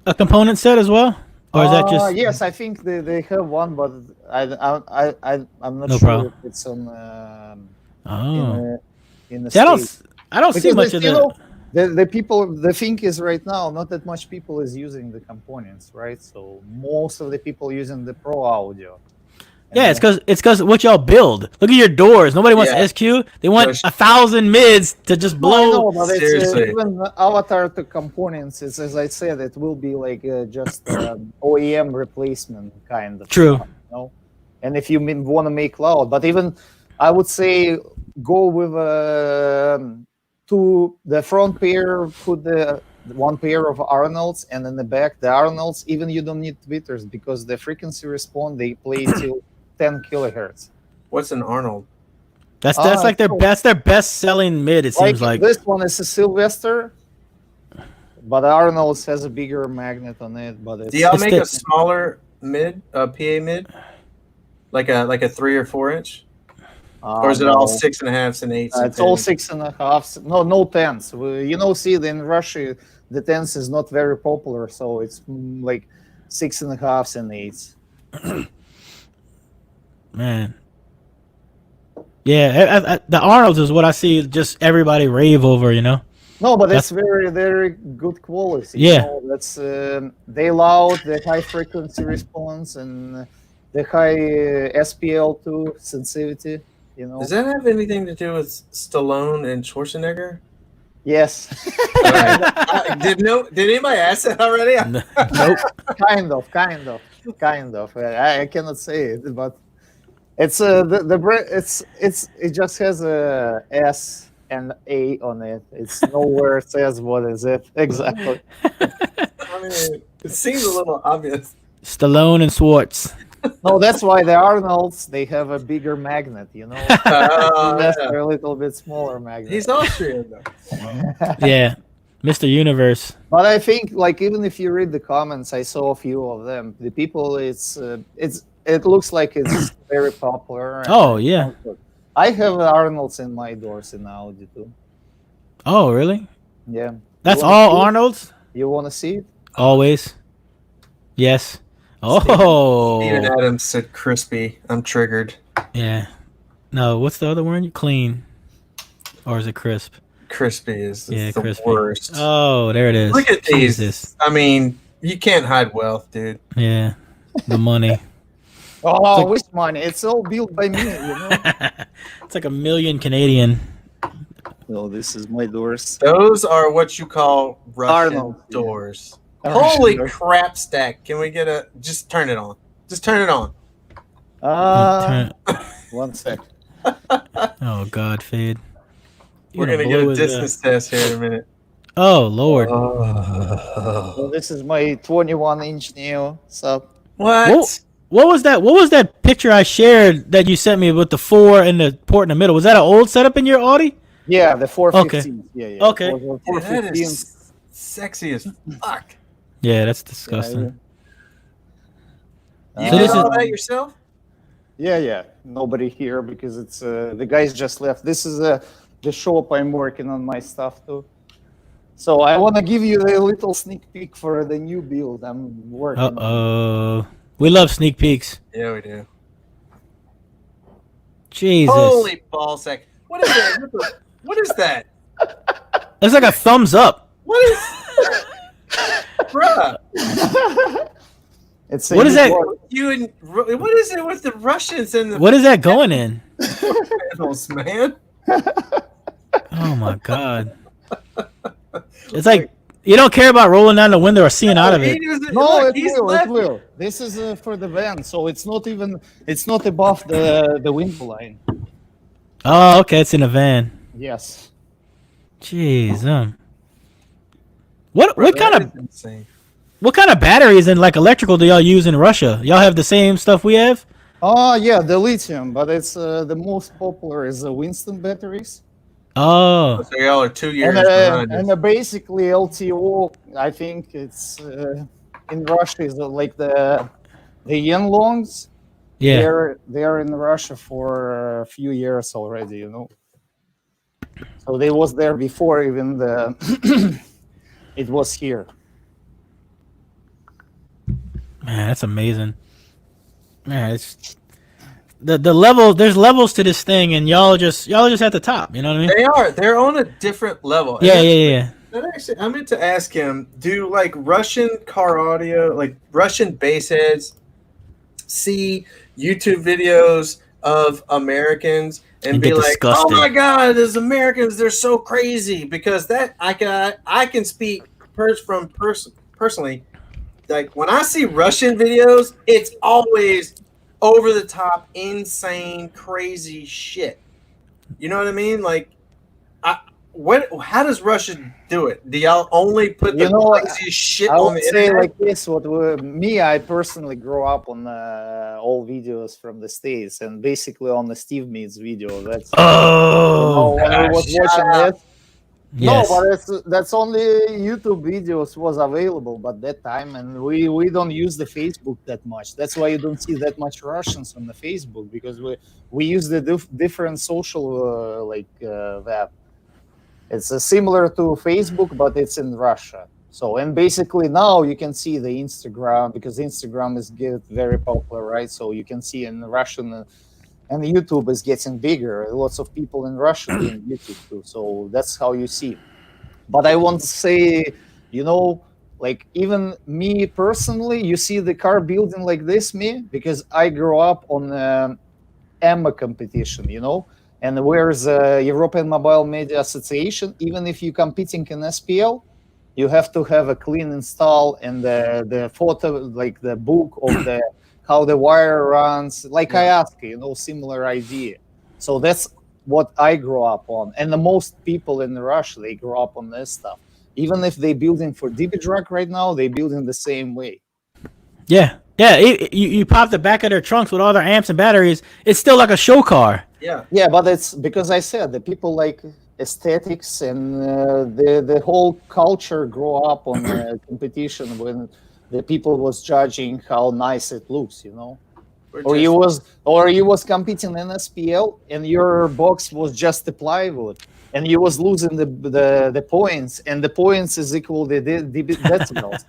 a component set as well, or is that just? Yes, I think they have one, but I'm not No sure problem. if it's on Oh, in the See, States. I don't see Because much of that. the people, the thing is right now, not that much people is using the components, right? So most of the people using the Pro Audio. Yeah, it's because what y'all build. Look at your doors. Nobody wants Yeah. SQ. They want Push. 1,000 mids to just No, I know, blow. but it's Seriously. even avatar to components. It's, as I said, it will be like just OEM replacement kind of True. stuff, you know? And if you want to make loud, but even I would say go with the front pair, put the one pair of Arnolds, and in the back the Arnolds. Even you don't need tweeters because the frequency response they play till 10 kilohertz. What's an Arnold? That's Ah, like their cool. best selling mid. It seems like. This one is a Sylvester, but Arnold's has a bigger magnet on it. But it's, Do y'all It's make the- a smaller mid, PA mid, like a 3 or 4 inch, or is it all no. 6.5s and 8s? and It's all 10s? 6.5s. No tens. You know, see, in Russia, the tens is not very popular, so it's like 6.5s and 8s. Man. Yeah, the Arnolds is what I see just everybody rave over, you know? No, but it's very, very good quality. Yeah. You know, that's they loud, the high frequency response, and the high SPL2 sensitivity. You know. Does that have anything to do with Stallone and Schwarzenegger? Yes. Did anybody ask that already? Nope. kind of. I cannot say it, but it's it just has a S and A on it. It's nowhere says what is it exactly. I mean, it seems a little obvious. Stallone and Swartz. No, that's why the Arnolds they have a bigger magnet. You know, Yeah. they're a little bit smaller magnet. He's Austrian though. Yeah. Mr. Universe. But I think, like, even if you read the comments, I saw a few of them. The people, it looks like it's very popular. and Oh, yeah. I have Arnold's in my doors in Audi too. Oh, really? Yeah. That's You wanna all see it? Arnold's? You want to see it? Always. Yes. Oh. Steven Adams said crispy. I'm triggered. Yeah. No, what's the other word? Clean. Or is it crisp? Crispy is Yeah, the crispy. worst. Oh, there it is. Look at these. Jesus. I mean, you can't hide wealth, dude. Yeah. The money. Oh, like- which money? It's all built by me, you know. It's like $1 million Canadian. No, this is my doors. Those are what you call Russian Arnold, yeah. doors. Russian Holy doors. crap stack. Can we get just turn it on. Just turn it on. Turn- 1 sec. Oh, God, Fade. We're You're going to gonna get blow a his, distance test here in a minute. Oh, Lord. So this is my 21-inch Neo sub. What? What was that? What was that picture I shared that you sent me with the 4 and the port in the middle? Was that an old setup in your Audi? Yeah, the 415. Yeah. Okay. The Yeah, that 415. is sexy as fuck. Yeah, that's disgusting. You So did this all is- that yourself? Yeah. Nobody here because it's the guys just left. This is the shop I'm working on my stuff too. So I want to give you a little sneak peek for the new build I'm working on. Uh-oh. We love sneak peeks. Yeah, we do. Jesus. Holy ballsack. What is that? What is that? It's like a thumbs up. What is Bruh, It's What is that? you and what is it with the Russians and the What is that going in? panels, man? Oh, my God. It's like you don't care about rolling down the window or seeing out of it. No, he's it left. will. This is for the van, so it's not above the window line. Oh, okay. It's in a van. Yes. Jeez. What Bro, kind that of is insane. what kind of batteries and like electrical do y'all use in Russia? Y'all have the same stuff we have? Oh yeah, the lithium, but it's the most popular is the Winston batteries. Oh, So y'all are 2 years And, behind us. basically LTO, I think it's in Russia is like the Yanlongs. yeah. They're in Russia for a few years already, you know. So they was there before even the it was here. Man, that's amazing. Man, it's the level. There's levels to this thing, and y'all just at the top. You know what I mean? They're on a different level. Yeah. I meant to ask him, do like Russian car audio, like Russian bass heads, see YouTube videos of Americans and And be get like, "Oh disgusted. my God, these Americans, they're so crazy." Because that I can speak personally. Like when I see Russian videos, it's always over the top, insane, crazy shit. You know what I mean? Like, I what? How does Russia do it? Do y'all only put You the know, craziest shit I on the would say internet? like this. I personally grew up on all videos from the States, and basically on the Steve Meets video. That's Oh, when we was Shut watching up. this. No, yes. but that's only YouTube videos was available but that time, and we don't use the Facebook that much. That's why you don't see that much Russians on the Facebook, because we use the different social web. It's similar to Facebook, but it's in Russia. So, and basically now you can see the Instagram, because Instagram is get very popular, right? So you can see in Russian, and YouTube is getting bigger. Lots of people in Russia doing YouTube too. So that's how you see. But I want to say, like even me personally, you see the car building like this, me, because I grew up on EMMA competition, and where's the European Mobile Media Association, even if you're competing in SPL, you have to have a clean install and the photo, like the book of the how the wire runs, like I asked, similar idea. So that's what I grew up on, and the most people in Russia, they grew up on this stuff. Even if they building for DB drug right now, they building the same way. Yeah. Yeah. You pop the back of their trunks with all their amps and batteries. It's still like a show car. Yeah. Yeah, but it's because I said the people like aesthetics, and the whole culture grow up on competition when the people was judging how nice it looks, or you was competing in SPL and your box was just a plywood and you was losing the points, and the points is equal to the decimals,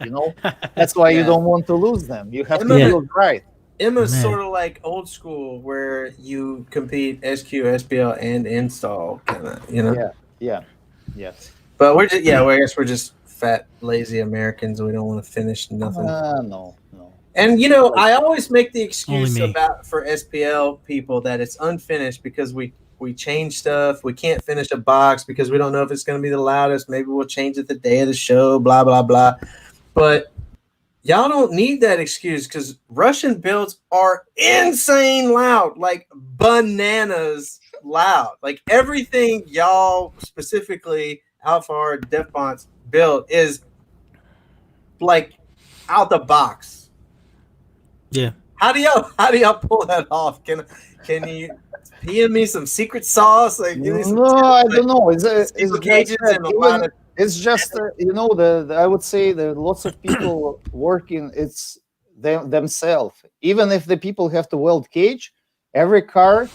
That's why you Yeah. don't want to lose them. You have to Yeah. build right. Emma's Man. sort of like old school, where you compete SQ, SPL, and install, kind of, Yeah. Yes. But we're just, well, I guess we're just fat, lazy Americans. We don't want to finish nothing. No, no. And I always make the Only excuse me. for SPL people that it's unfinished because we change stuff. We can't finish a box because we don't know if it's going to be the loudest. Maybe we'll change it the day of the show. Blah blah blah. But y'all don't need that excuse, because Russian builds are insane loud, like bananas loud. Like everything y'all, specifically Alpha Def Bonce, built is like out the box. Yeah. How do y'all pull that off? Can you PM me some secret sauce? Like, give me some No, tips, I like don't know. steeple cages and a lot of. It's just I would say that lots of people working it's themselves. Even if the people have to weld cage, every car,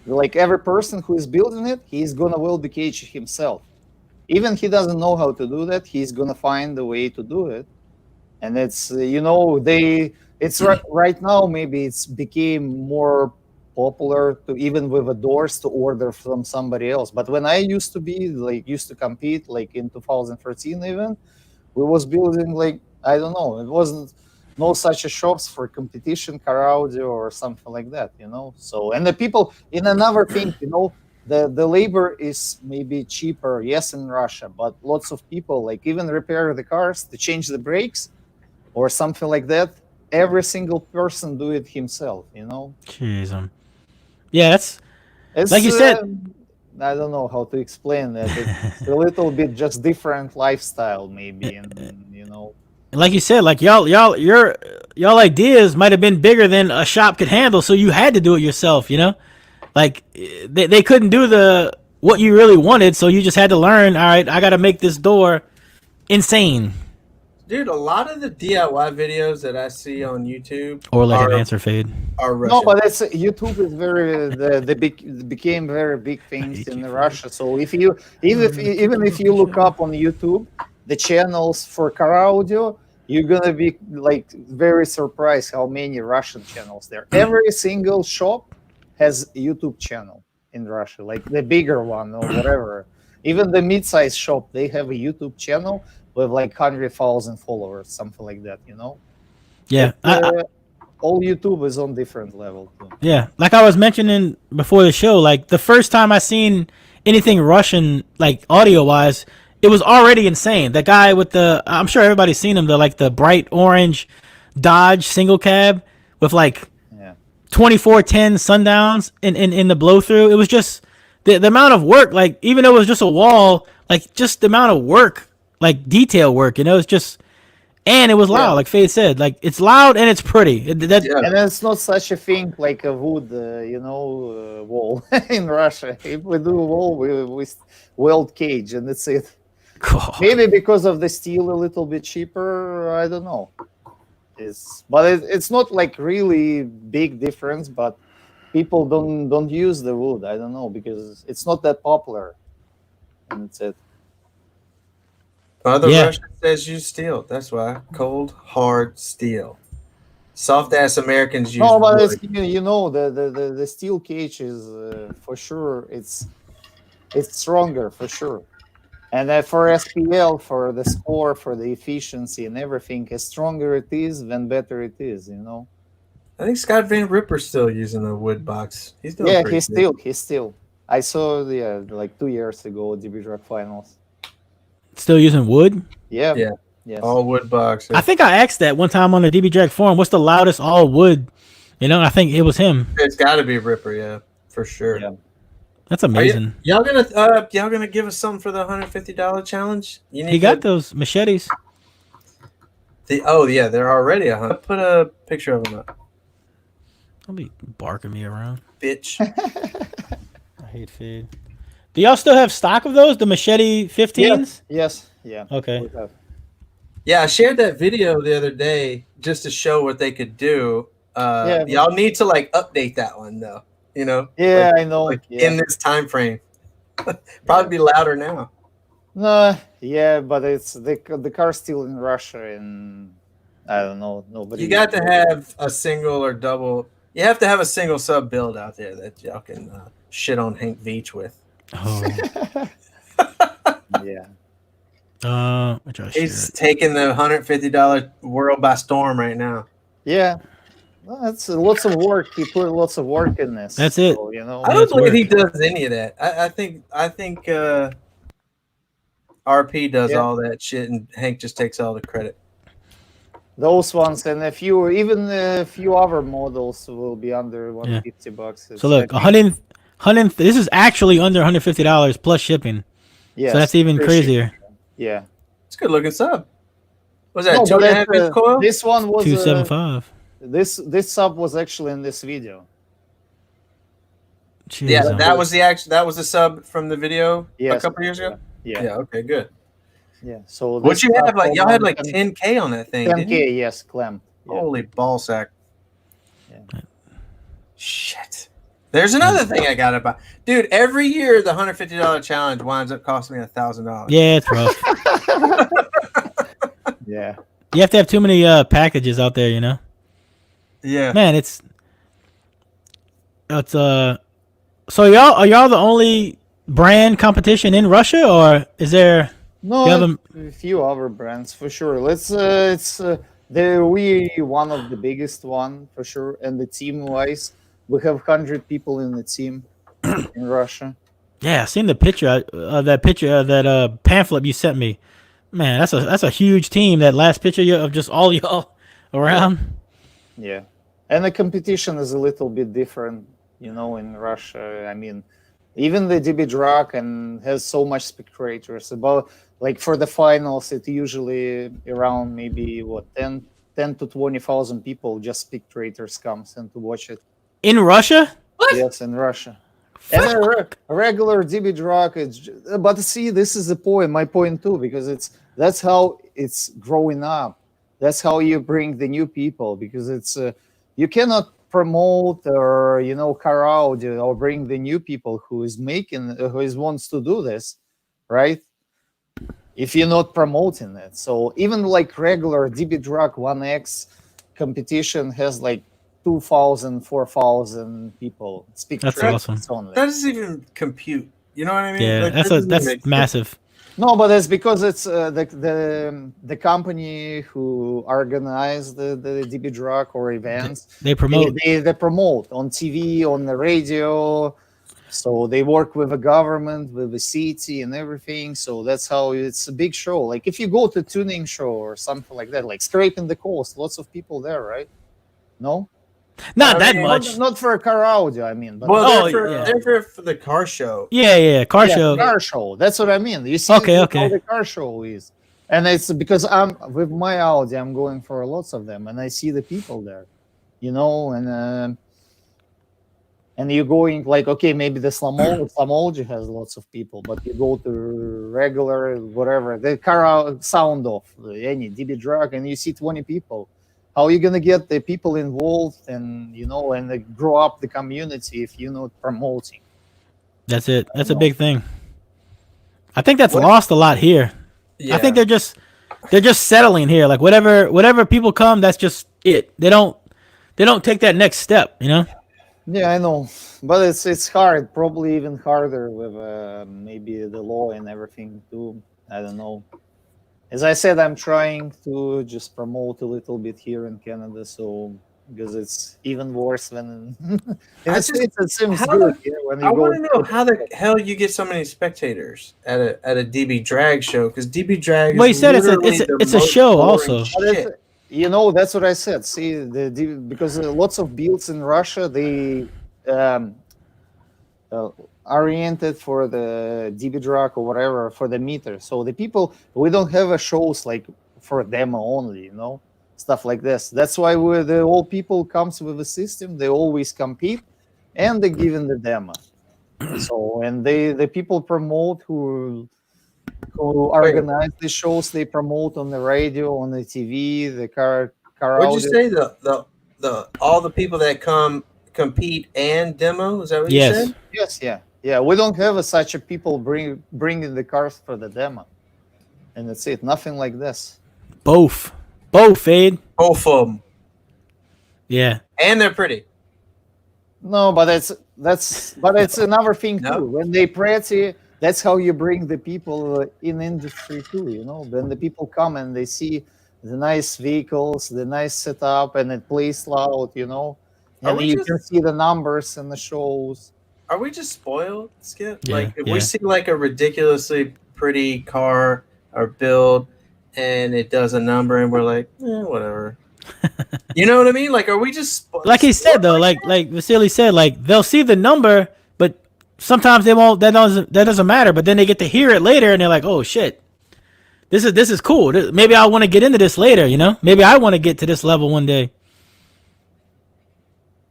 like every person who is building it, he's gonna weld the cage himself. Even he doesn't know how to do that, he's gonna find a way to do it. And it's it's right now, maybe it's became more popular to, even with the doors, to order from somebody else. But when I used to compete, like in 2013 even, we was building, like, I don't know, it wasn't no such a shops for competition car audio or something like that, so. And the people, in another thing, the labor is maybe cheaper, yes, in Russia, but lots of people, like, even repair the cars, to change the brakes or something like that, every single person do it himself, Jeez. Yeah. That's it's like you said. I don't know how to explain that. It's a little bit just different lifestyle, maybe, and Like you said, like y'all ideas might have been bigger than a shop could handle, so you had to do it yourself. Like they couldn't do what you really wanted, so you just had to learn. All right, I got to make this door insane. Dude, a lot of the DIY videos that I see on YouTube Or let him answer fade. are no, Russian. but it's YouTube is very became very big things in Russia. So even if you look up on YouTube the channels for car audio, you're gonna be like very surprised how many Russian channels there. Every single shop has a YouTube channel in Russia, like the bigger one or whatever. Even the mid-size shop, they have a YouTube channel with like 100,000 followers, something like that. Yeah, All YouTube is on different level too. yeah. Like I was mentioning before the show, like the first time I seen anything Russian, like audio wise, it was already insane. The guy with I'm sure everybody's seen him, the bright orange Dodge single cab with like Yeah. 2410 sundowns in the blow through. It was just the amount of work, like even though it was just a wall, like just the amount of work, like detail work, it's just, and it was loud, Yeah. like Faye said, like it's loud and it's pretty. That Yeah. And it's not such a thing like a wood, wall in Russia. If we do a wall, we weld cage, and that's it. cool. Maybe because of the steel a little bit cheaper. I don't know. It's not like really big difference, but people don't use the wood. I don't know because it's not that popular, and that's it. Mother Yeah. Russia says use steel. That's why. Cold, hard steel. Soft ass Americans use No, but wood. it's, the steel cage is for sure. It's stronger for sure. And for SPL, for the score, for the efficiency and everything, as stronger it is, then better it is. I think Scott Van Ripper's still using a wood box. He's doing Yeah, pretty he's still. I saw like 2 years ago DB Drag finals. Still using wood. Yeah. Yeah. Yes. All wood box. I think I asked that one time on the DB Drag forum. What's the loudest all wood? I think it was him. It's got to be Ripper, yeah, for sure. Yeah. That's amazing. Y'all gonna give us something for the $150 challenge? He got those machetes. they're already $100. Put a picture of them up, Don't be barking me around. bitch. I hate feed. Do y'all still have stock of those? The machete 15s? Yes. Yeah. Okay. We have. Yeah, I shared that video the other day just to show what they could do. Yeah, Y'all need to like update that one though. Yeah, I know. like Yeah. in this time frame. Probably be louder now. No, yeah, but it's the car's still in Russia, and I don't know. Nobody. You got to have a single or double. You have to have a single sub build out there that y'all can shit on Hank Veach with. Oh. Yeah. He's taking the $150 world by storm right now. Yeah. Well, that's lots of work. He put lots of work in this. That's it. So, I don't That's believe work. he does any of that. I think RP does all that shit, and Hank just takes all the credit. those ones and a few other models will be under $150. So look, 100. This is actually under $150 plus shipping. Yeah. So that's even crazier. Yeah. It's a good looking sub. Was that No, two but and a half inch coil? this one was 275. this sub was actually in this video. Jeez, Yeah, that was the sub from the video Yes. a couple years ago. Yeah. Yeah. Okay. Good. Yeah. So What this you have sub like? Y'all was had like 10 10K on that thing. didn't you? 10K, yes, clamp. Yeah. Holy ball sack. Yeah. Shit. There's another thing I got to buy. Dude, every year the $150 challenge winds up costing me $1,000. Yeah, it's rough. Yeah. You have to have too many packages out there, Yeah. Man, it's so are y'all the only brand competition in Russia, or is there No, the other? a few other brands for sure. We one of the biggest one for sure, and the team wise, we have 100 people in the team in Russia. Yeah, I seen the picture that pamphlet you sent me. Man, that's a huge team. That last picture of just all y'all around. Yeah, and the competition is a little bit different, in Russia. I mean, even the DB Drag and has so much spectators. About like for the finals, it usually around maybe 10 to 20,000 people, just spectators comes and to watch it. In Russia? Yes, in Russia. And a regular DB Drag, but see, this is the point, my point too, because that's how it's growing up. That's how you bring the new people, because it's you cannot promote or car out or bring the new people who wants to do this, right? If you're not promoting it. So even like regular DB Drag 1X competition has like 2,000, 4,000 people. That's awesome. That doesn't even compute. You know what I mean? Yeah, Like, that doesn't make that's sense. massive. No, but it's because it's the company who organize the DB drug or events. They promote. They promote on TV, on the radio. So they work with the government, with the city, and everything. So that's how it's a big show. Like if you go to tuning show or something like that, like Scraping the Coast, lots of people there, right? No, Not I that mean, much. not for a car audio. I mean, but Well, Oh, they're for the car show. Yeah, car show. car show. That's what I mean. You see Okay, how okay. the car show is, and it's because I'm with my Audi. I'm going for lots of them, and I see the people there, and you're going like, okay, maybe the Slamology has lots of people, but you go to regular whatever the car sound off any DB drug, and you see 20 people. How are you gonna get the people involved and grow up the community if you're not promoting? That's it. That's a big thing. I think that's lost a lot here. Yeah. I think they're just settling here. Like whatever people come, that's just it. They don't take that next step. Yeah, I know, but it's hard. Probably even harder with maybe the law and everything too. I don't know. As I said, I'm trying to just promote a little bit here in Canada, so because it's even worse than in the States. It seems good. When you I go want to know how the hell you get so many spectators at a DB drag show, because DB drag. Well, you is said literally it's the a most show boring also. shit. That's what I said. See, because lots of builds in Russia, they oriented for the DB drug or whatever for the meter. So the people, we don't have a shows like for demo only, stuff like this. That's why the all people comes with a system. They always compete, and they give in the demo. So and the people promote who organize the shows. They promote on the radio, on the TV, the car. What'd you say? The all the people that compete and demo? Is that what you said? Yes, yeah. We don't have such a people bringing the cars for the demo, and that's it. Nothing like this. Both, Fade. Both of them. Yeah. And they're pretty. No, but it's another thing No. too. When they pretty, that's how you bring the people in industry too. When the people come and they see the nice vehicles, the nice setup, and it plays loud. And you can see the numbers in the shows. Are we just spoiled, Skip? Yeah, Like if yeah. we see like a ridiculously pretty car or build and it does a number and we're like, whatever. You know what I mean? Like, are we just Like he said though, like Vasily said, like they'll see the number, but sometimes they won't. That doesn't matter. But then they get to hear it later, and they're like, oh shit, this is cool. Maybe I want to get into this later. Maybe I want to get to this level one day.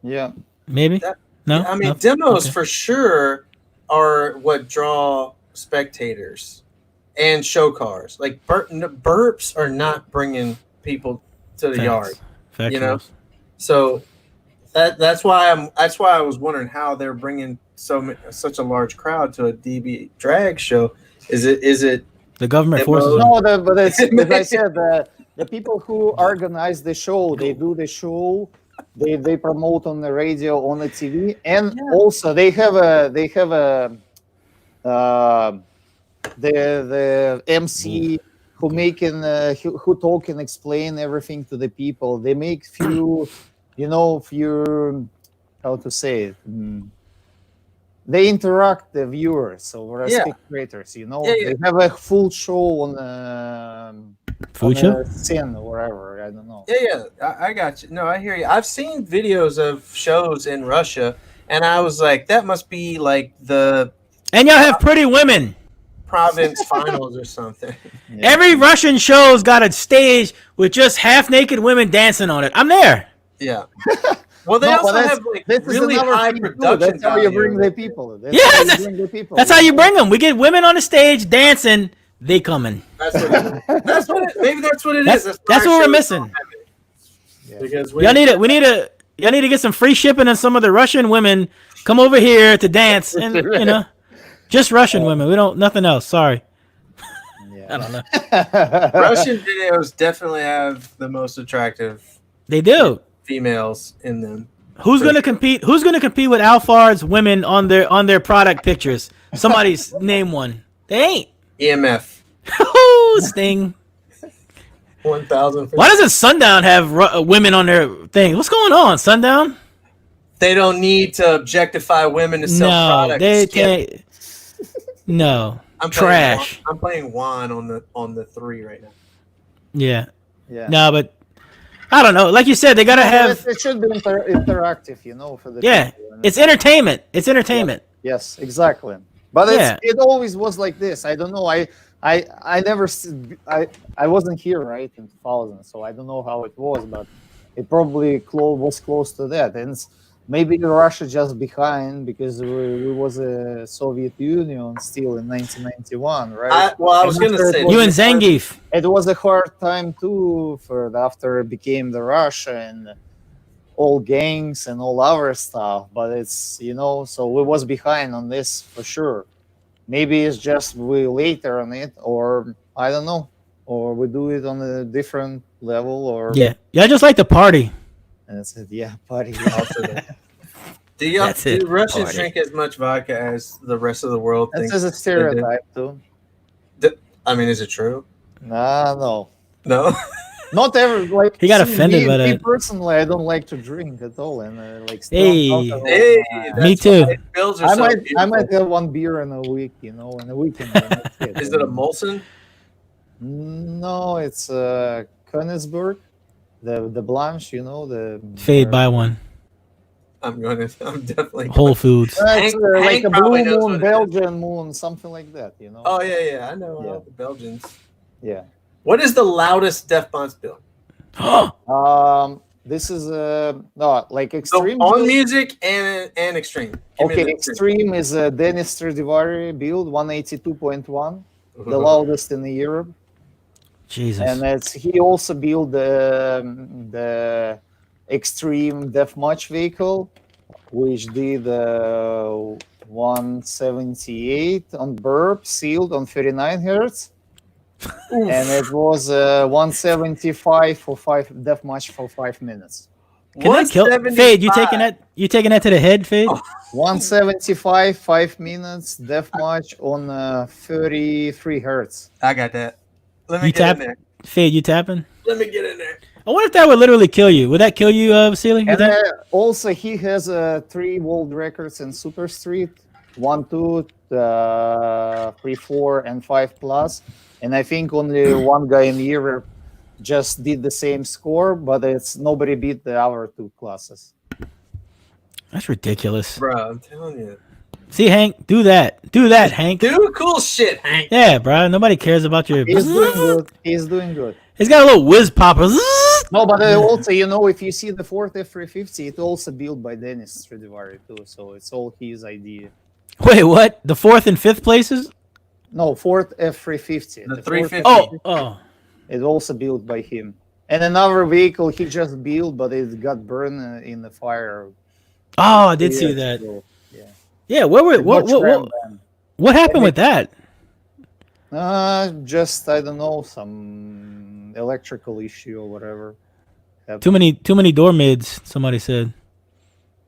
Yeah. Maybe. No. I mean, No? demos Okay. for sure are what draw spectators and show cars. Like burps are not bringing people to the Facts. yard. Factuals. So that's why I was wondering how they're bringing such a large crowd to a DB drag show. Is it The government forces them. No, but it's as I said, the people who organize the show, they do the show, they promote on the radio, on the TV, and also they have the MC who who talk and explain everything to the people. They make few how to say it. They interact the viewers or spectators. They have a full show on Food show? scene or wherever. I don't know. Yeah, I got you. No, I hear you. I've seen videos of shows in Russia, and I was like, that must be like the And y'all have pretty women. province finals or something. Yeah. Every Russian show's got a stage with just half naked women dancing on it. I'm there. Yeah. Well, they No, also but have like this is really another high thing, too. production. That's how you value. bring the people. Yeah, that's how you bring them. We get women on the stage dancing. They coming. That's what it is. Maybe that's what it That's is. what why we're shows missing. don't have it. Because Y'all need it. Y'all need to get some free shipping and some of the Russian women come over here to dance and just Russian women. We don't nothing else. Sorry. Yeah. I don't know. Russian videos definitely have the most attractive They do. females in them. Who's gonna compete? Who's gonna compete with Alphard's women on their product pictures? Somebody's name one. They ain't. EMF. Sting. 1,000. Why doesn't Sundown have women on their thing? What's going on, Sundown? They don't need to objectify women to sell No, products. they Skip. can't. No, I'm trash. I'm playing Juan on the 3 right now. Yeah. Yeah. No, but I don't know. Like you said, they gotta have. It should be interactive, you know, for the Yeah, people. And it's entertainment. It's entertainment. yes, exactly. But Yeah. it always was like this. I don't know. I never I wasn't here right in 2000, so I don't know how it was, but it probably was close to that. And maybe Russia just behind because we was a Soviet Union still in 1991, right? I was going to say You and Zangief. It was a hard time too for after it became the Russia and all gangs and all other stuff, but it's, you know, so we was behind on this for sure. Maybe it's just we later on it, or I don't know, or we do it on a different level, or Yeah, I just like to party. and it's yeah, party. That's it. Do Russians Party. drink as much vodka as the rest of the world That's thinks? just a stereotype too. I mean, is it true? Nah, no, No. not ever. Like He got see, offended by me that. personally, I don't like to drink at all, and like Hey. alcohol, Hey, nah. Me that's too. why Bills are I so might beautiful. have one beer in a week, you know, in a weekend. and that's it. Is it a Molson? No, it's Königsberg, the Blanche, you know, the Fade by one. I'm definitely Whole Foods. It's Hank like Hank a probably blue knows moon, what it is. Belgian moon, something like that, you know. Oh yeah, I know Yeah. all the Belgians. Yeah. What is the loudest Def Bonce bill? This is no like So extreme. on build. music and extreme. Give me Okay, the extreme is a Dennis Stradivari build 182.1, the Uh-huh. loudest in Europe, Jesus. and he also built the extreme deathmatch vehicle, which did 178 on burp sealed on 39 hertz. And it was 175 for 5 deathmatch for 5 minutes. Can that kill? Fade, you taking that? You taking that to the head, Fade? Oh. 175 5 minutes deathmatch on 33 hertz. I got that. Let me You get tap? in there. Fade, you tapping? Let me get in there. I wonder if that would literally kill you. Would that kill you, Vasily? You And think? also he has 3 world records in Super Street, 1, 2, 3, 4, and 5 plus. And I think only one guy in Europe just did the same score, but it's nobody beat the other 2 classes. That's ridiculous. Bro, I'm telling you. See, Hank, do that. Do that, Hank. Do cool shit, Hank. Yeah, bro. Nobody cares about your. He's doing good. He's doing good. He's got a little whiz popper. No, but also, you know, if you see the fourth F350, it's also built by Dennis Stradivari too, so it's all his idea. Wait, what? The 4th and 5th places? No, fourth F350. The fourth 350. Oh. It's also built by him. And another vehicle he just built, but it got burned in the fire. Oh, I did see years that. ago. Yeah. Yeah, what happened with that? Just I don't know, some electrical issue or whatever. Too many door mids, somebody said.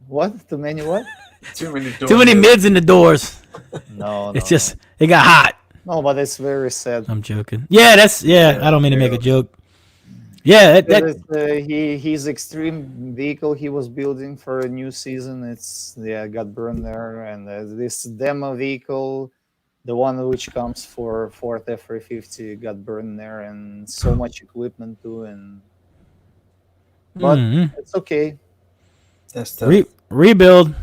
What? Too many what? Too many Too many mids in the doors. No, It's just it got hot. no, but it's very sad. I'm joking. Yeah, I don't mean to make a joke. Yeah, His extreme vehicle he was building for a new season. It's got burned there, and this demo vehicle, the one which comes for fourth F350, got burned there, and so much equipment too. And but it's okay. That's tough. Rebuild.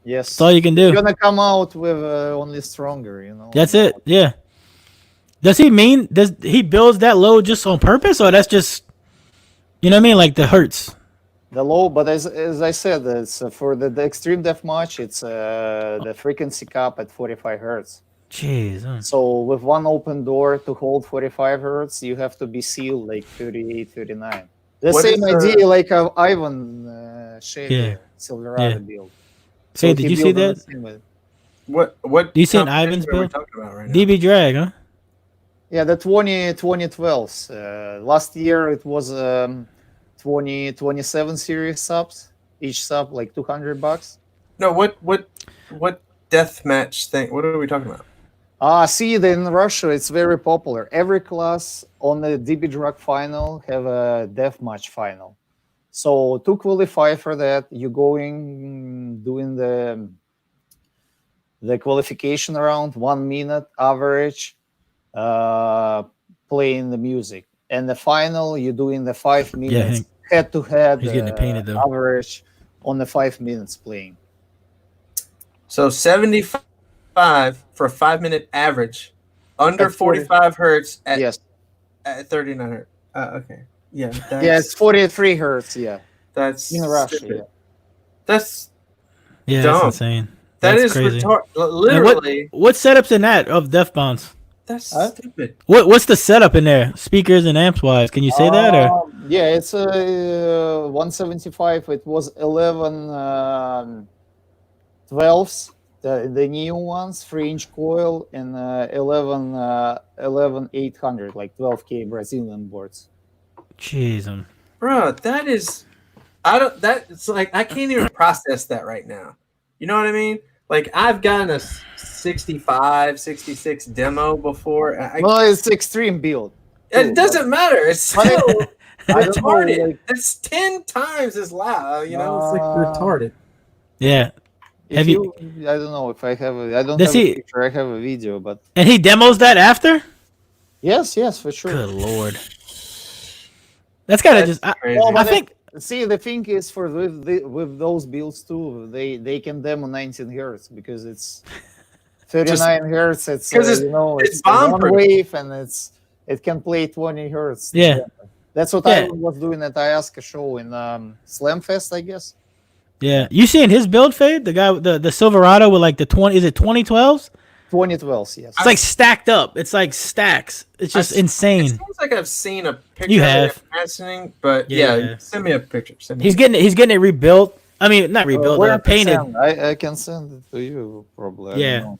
Yes, That's all you can do. you're gonna come out with only stronger. You know. That's it. Yeah. Does he builds that low just on purpose, or that's just, you know what I mean, like the hertz? The low, but as I said, it's for the extreme deathmatch, it's the frequency cap at 45 hertz. Jeez. So with one open door to hold 45 hertz, you have to be sealed like 38, 39. The What same is the- idea like Ivan Shaver Silverado Yeah. build. Hey, did he you see built on that? the same way. What? You seen competition Ivan's are we build? talking about right now? DB drag, huh? Yeah, the 2012s. Last year it was 27 series subs. each sub like $200. No, what death match thing? What are we talking about? See, in Russia, it's very popular. Every class on the DB Drug final have a deathmatch final. So to qualify for that, you going doing the qualification round, 1 minute average, playing the music, and the final you're doing the 5 minutes head to head. He's getting it painted though. Average on the 5 minutes playing. So 75 for a 5-minute average, under 45 hertz at yes, at 39 hertz. Okay, yeah, it's 43 hertz. Yeah, that's in Russia. stupid. Yeah. That's Yeah, dumb. that's insane. That That's is crazy. literally. What setup's in that of Def Bonce? That's stupid. What's the setup in there? Speakers and amps wise? Can you say that or? Yeah, it's a 175. It was 11 12s, the new ones, 3-inch coil, and 11 800, like 12K Brazilian boards. Jeez, Bro, that is. I don't. That's like I can't even process that right now. You know what I mean? Like I've gotten a 65, 66 demo before. Well, it's extreme build. It doesn't matter. It's still retarded. Know, like, it's 10 times as loud. You know, it's like retarded. Yeah. Have you? I don't know if I have. I don't have a picture. I have a video, but. And he demos that after? Yes, for sure. Good lord. That's gotta just. I think. See, the thing is, with those builds too, they can demo 19 hertz because it's 39 hertz. It's it's one wave and it can play 20 hertz. Yeah, that's what I was doing at Ayahuasca show in Slamfest, I guess. Yeah, you seeing his build fade? The guy, the Silverado with like the 20. Is it 2012s? 2012s, yes. It's like stacked up. It's like stacks. It's just insane. It seems like I've seen a picture. You have, but yeah, send me a picture. He's getting it rebuilt. I mean, not rebuilt, painted. I can send it to you probably. Yeah.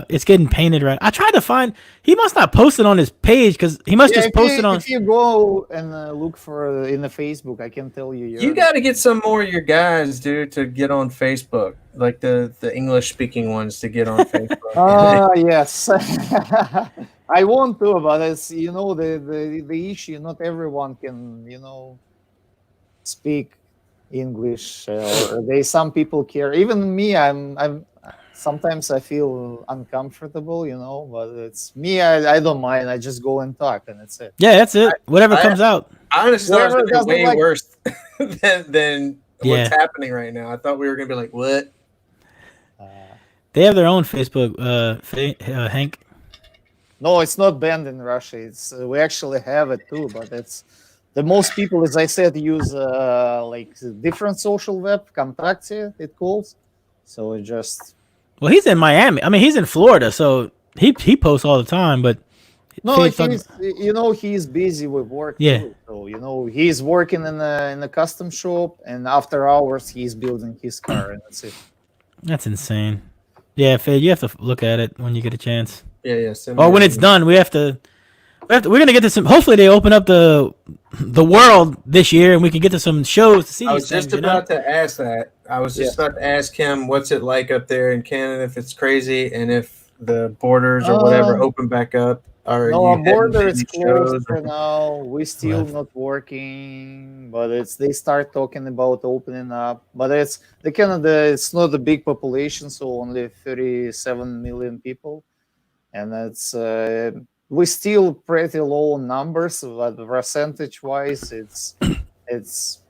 It's getting painted right. I tried to find. He must not post it on his page because he must just post it on. If you go and look for in the Facebook, I can tell you. You got to get some more of your guys, dude, to get on Facebook, like the English speaking ones, to get on Facebook. Yes. I want to, but it's the issue. Not everyone can speak English. Or some people care. Even me, I'm. Sometimes I feel uncomfortable, but it's me. I don't mind. I just go and talk, and that's it. Yeah, that's it. Whatever comes out. I honestly thought it was going to be way worse than what's happening right now. I thought we were going to be like, what? They have their own Facebook, Hank. No, it's not banned in Russia. It's we actually have it too, but it's the most people, as I said, use like different social web, Kontakte, it calls. So it just. Well, he's in Miami. I mean, he's in Florida, so he posts all the time. But no, he's busy with work. Yeah. Too. So he's working in a custom shop, and after hours he's building his car, and that's it. That's insane. Yeah, Fade, you have to look at it when you get a chance. Yeah. Or when it's done, we're gonna get to some. Hopefully, they open up the world this year, and we can get to some shows to see. I was just about to ask that. I was just about to ask him what's it like up there in Canada, if it's crazy, and if the borders or whatever open back up. Our border is closed for now. We're still not working, but they start talking about opening up. But it's the Canada. It's not a big population, so only 37 million people, and it's we're still pretty low numbers, but percentage wise, it's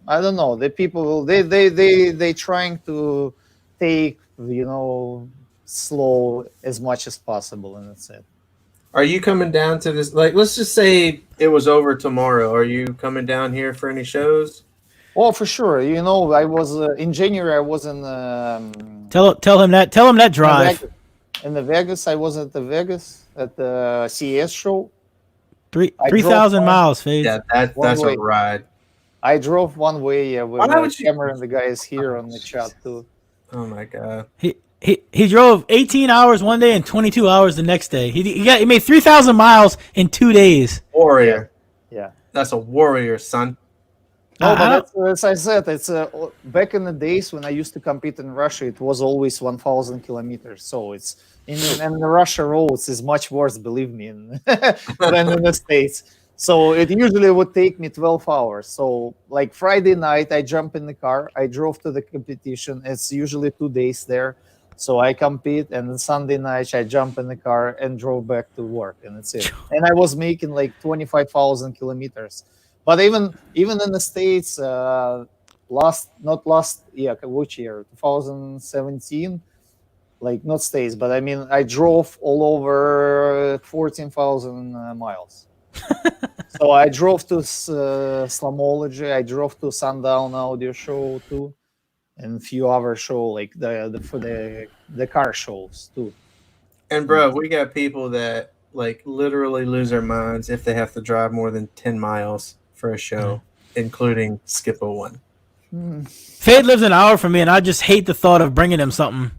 I don't know. The people they trying to take slow as much as possible, and that's it. Are you coming down to this? Like, let's just say it was over tomorrow. Are you coming down here for any shows? Oh, for sure. I was in January. I was in. Tell him that drive. In the Vegas, I was at the Vegas at the CES show. 3,000 miles, Faith. Yeah, that's a ride. I drove one way with the camera, and the guy is here on the chat too. Oh my god. He drove 18 hours one day and 22 hours the next day. He made 3,000 miles in 2 days. Warrior. Yeah. That's a warrior, son. No, I but don't. that's, as I said, it's back in the days when I used to compete in Russia, it was always 1,000 kilometers. So it's in the Russia roads is much worse, believe me, than in the States. So it usually would take me 12 hours. So like Friday night, I jump in the car, I drove to the competition. It's usually 2 days there. So I compete, and then Sunday night I jump in the car and drove back to work, and that's it. And I was making like 25,000 kilometers. But even in the States, not last yeah, which year? 2017, like not States, but I mean I drove all over 14,000 miles. So I drove to Slamology, I drove to Sundown Audio Show too, and a few other show like for the car shows too. And bro, we got people that like literally lose their minds if they have to drive more than 10 miles for a show, including Skippo one. Fade lives an hour from me, and I just hate the thought of bringing him something.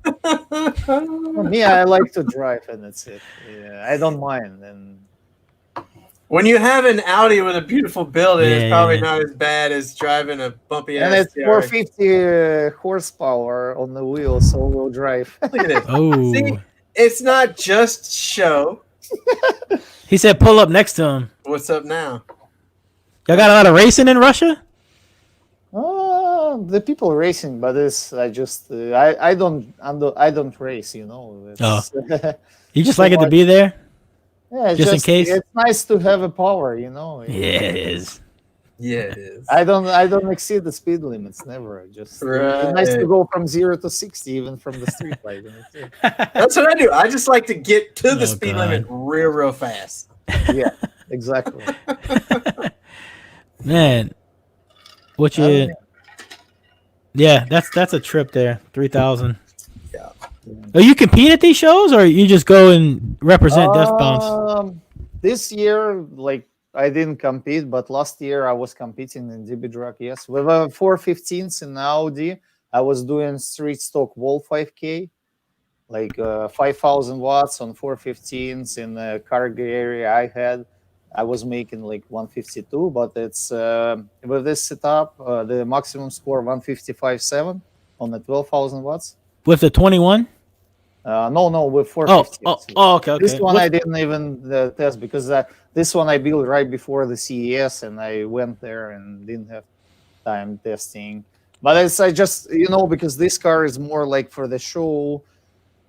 For me, I like to drive, and that's it. Yeah, I don't mind. And When you have an Audi with a beautiful build, Yeah, it's probably yeah. not as bad as driving a bumpy and ass it's TRX. 450 horsepower on the wheels, all-wheel drive. Look at this. Oh, See, it's not just show. he said pull up next to him. What's up now? Y'all got a lot of racing in Russia? The people racing, but it's I don't race. It's, You just like it to be there? yeah, Just in case? It's nice to have a power. Yeah, it is. Yeah, it is. I don't exceed the speed limits. Never. Just it's nice to Right. go from 0 to 60, even from the street light. And that's it. That's what I do. I just like to get to the Oh, speed God. limit real fast. Yeah, exactly. Man, what I you? don't Yeah, that's a trip there. 3,000. Yeah. Oh, you compete at these shows, or you just go and represent Death Bounce? This year, like I didn't compete, but last year I was competing in DB Drag. Yes, with a 415s in Audi. I was doing street stock wall 5K, like 5,000 watts on 415s in the cargo area I had. I was making like 152, but it's with this setup, the maximum score 155.7 on the 12,000 watts. With the 21? No, with Oh, 450. okay. This one What's- I didn't even test because this one I built right before the CES, and I went there and didn't have time testing. But I just because this car is more like for the show,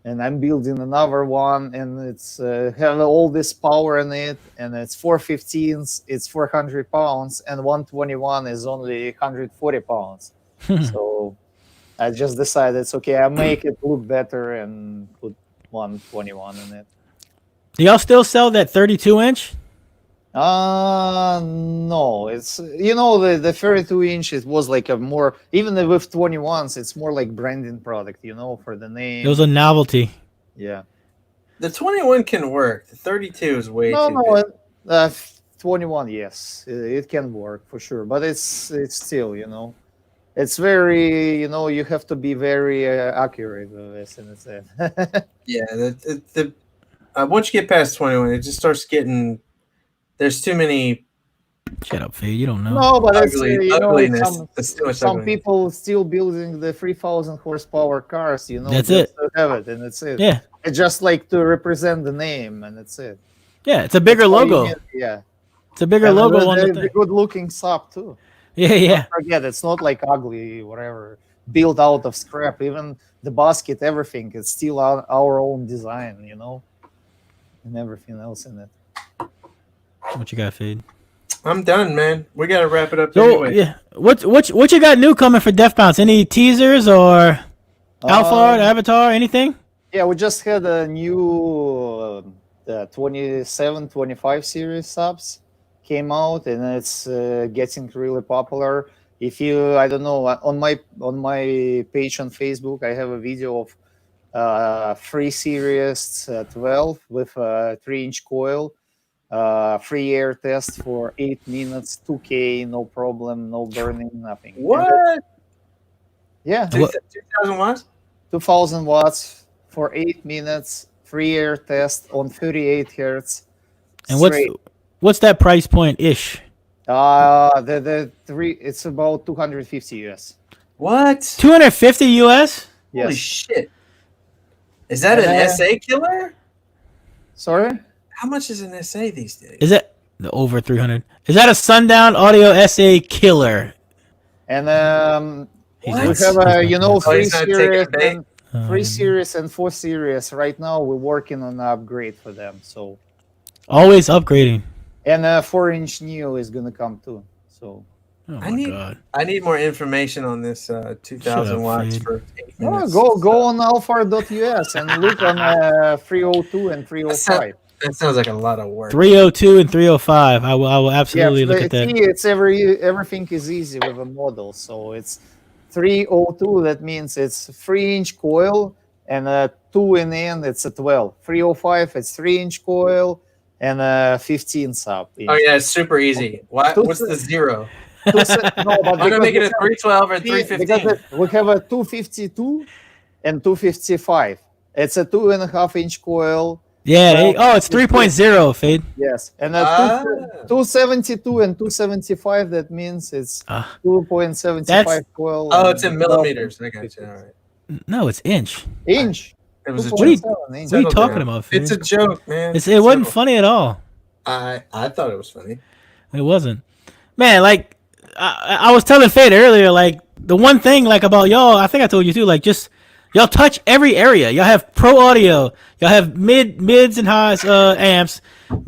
and I'm building another one, and it's have all this power in it, and it's 415s, it's 400 pounds, and 121 is only 140 pounds. So I just decided it's okay. I make it look better and put 121 in it. Do y'all still sell that 32-inch? No, it's the 32-inch. It was like a more, even with 21s, it's more like branding product, for the name. It was a novelty. Yeah. The 21 can work. The 32 is way too No, big. 21, yes, it can work for sure, but it's still, it's very, you have to be very accurate with this, and it's it. Yeah, the once you get past 21, it just starts getting. There's too many Shut up, Fade. You don't know. No, but it's ugliness. There's too much some ugliness. people still building the 3,000 horsepower cars, That's just it. to have it, and that's it. Yeah. It's just like to represent the name, and that's it. Yeah, it's a bigger That's all you logo. need, yeah. It's a bigger And logo on the the thing. good looking sub too. Yeah, yeah. Don't forget, it's not like ugly, whatever, built out of scrap. Even the basket, everything, it's still our own design, and everything else in it. What you got, Fade? I'm done, man. We gotta wrap it up So anyway. yeah, what you got new coming for Death Bounce? Any teasers or Alpha art, Avatar, anything? Yeah, we just had a new 27, 25 series subs came out, and it's getting really popular. If you, I don't know, on my page on Facebook, I have a video of 3 series 12 with a 3-inch coil, free air test for 8 minutes, 2K, no problem, no burning, nothing. What? Yeah, 2,000 watts? 2,000 watts for 8 minutes, free air test on 38 hertz. And straight. what's that price point ish? The three, it's about 250 US. What? 250 US. Yes. Holy shit! Is that an SA killer? Sorry. How much is an SA these days? Is it over 300? Is that a Sundown Audio SA killer? And He's we not- have he's not- 3 he's not taking series a bait? and 3 series and 4 series. Right now, we're working on an upgrade for them. So, Always upgrading. and a 4-inch Neo is gonna come too. So, Oh I my need- god. I need more information on this 2,000 Shut up, watts Fade. for 8 oh, minutes. go on alphar.us and look on 302 and 305. That sounds like a lot of work. 302 and 305. I will absolutely look at that. See, it's everything is easy with a model. So it's 302. That means it's 3-inch coil and a 2 in the end. It's a 12. 305. It's 3-inch coil and a 15 sub. Oh yeah, it's super easy. What's the zero? No, but I'm gonna make it a because 312 or because 315. we have a 252 and 255. It's a 2.5-inch coil. Yeah. Well, It's 3.0, Fade. Yes, and Ah. 272 and 275. That means it's Ah. 2.75 That's- coil. Oh, and it's in millimeters. I got you. All right. No, it's inch. Inch. It was a What are you- joke. 2.7 inch. What are you Settle talking down. about, Fade? It's a joke, man. It wasn't Settle. funny at all. I thought it was funny. It wasn't. Man, like I was telling Fade earlier, like the one thing like about y'all, I think I told you too, like just y'all touch every area. Y'all have pro audio, y'all have mids and highs amps,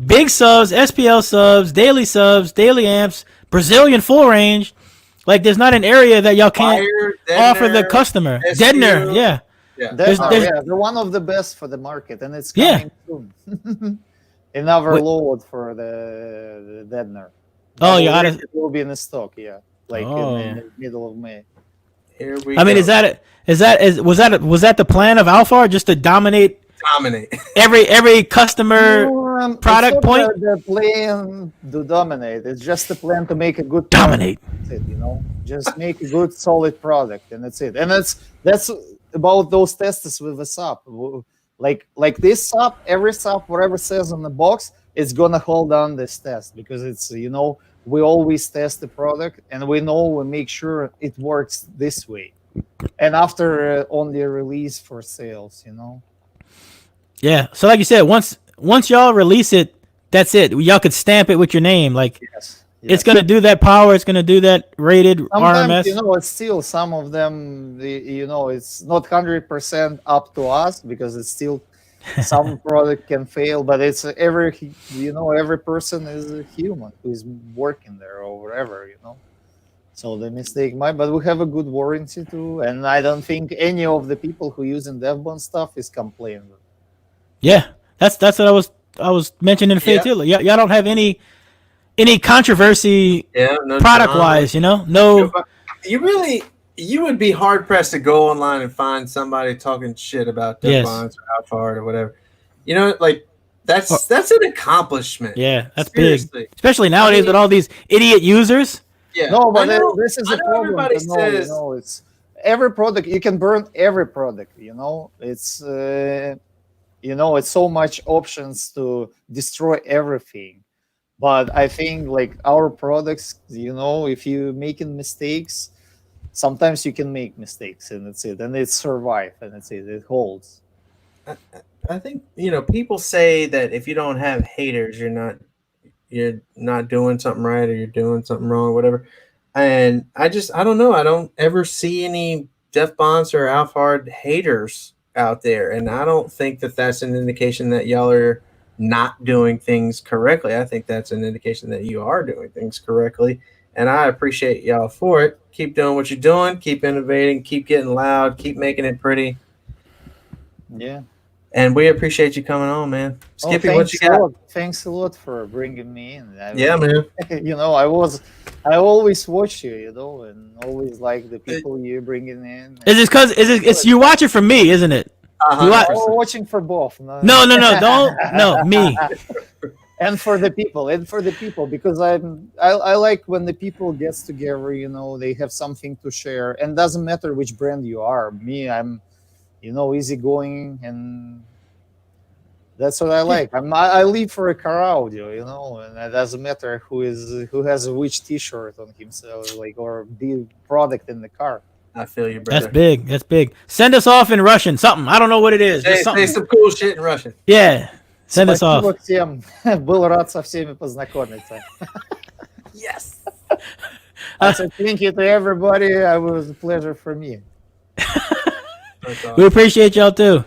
big subs, SPL subs, daily amps, Brazilian full range. Like there's not an area that y'all can't Fire, offer the Deadener, customer. SQ. Deadener, yeah. Yeah. There's, there's- yeah, they're one of the best for the market, and it's Yeah. coming soon. Another Wait. load for the Deadener. Oh, yeah, It will be in the stock, yeah, like Oh. in the middle of May. Here we I mean, go. was that the plan of Alpha just to dominate Dominate? every customer? product it's not point? The plan to dominate. It's just a plan to make a good Dominate. Product. That's it, just make a good solid product, and that's it. And that's about those testers with a sub. Like this sub, every sub, whatever says on the box, it's gonna hold on this test because it's we always test the product and we make sure it works this way, and after only a release for sales. Yeah. So like you said, once y'all release it, that's it. Y'all could stamp it with your name. Like Yes. it's gonna do that power. It's gonna do that rated Sometimes, RMS. it's still some of them, it's not 100% up to us because it's still some product can fail, but it's every person is a human who is working there or whatever. So the mistake might, but we have a good warranty too, and I don't think any of the people who using DevBond stuff is complaining. Yeah. That's what I was mentioning in the Yeah. too. Like, y'all don't have any controversy Yeah. No product drama. wise. No. You would be hard pressed to go online and find somebody talking shit about Yes. Bonce or Alphard or whatever. Like that's an accomplishment. Yeah, that's Seriously. big. Especially nowadays mean- with all these idiot users. Yeah. No, but I know- this is I a know problem. everybody to know, says it's every product you can burn every product. It's it's so much options to destroy everything. But I think like our products, if you making mistakes, sometimes you can make mistakes, and that's it, and it survive, and that's it. It holds. I think people say that if you don't have haters, you're not doing something right or you're doing something wrong or whatever. And I don't know. I don't ever see any Jeff Bonce or Alphard haters out there, and I don't think that that's an indication that y'all are not doing things correctly. I think that's an indication that you are doing things correctly, and I appreciate y'all for it. Keep doing what you're doing. Keep innovating. Keep getting loud. Keep making it pretty. Yeah. And we appreciate you coming on, man. Skippy, what you thanks a got? lot. Thanks a lot for bringing me in. Yeah, man. I always watch you, and always like the people you bringing in. Is it because it's you watch it from me, isn't it? You watch- I'm watching for both. No, No, me. and for the people, because I like when the people gets together. They have something to share, and doesn't matter which brand you are. Me, I'm easygoing, and That's what I like. I live for a car audio, and it doesn't matter who has which T-shirt on himself, like or the product in the car. I feel you, brother. That's big. That's big. Send us off in Russian. Something. I don't know what it is. Just Say something. some cool shit in Russian. Yeah. Send us Спасибо off. всем. Был рад со всеми познакомиться. Yes. I said thank you to everybody. It was a pleasure for me. That's awesome. We appreciate y'all too.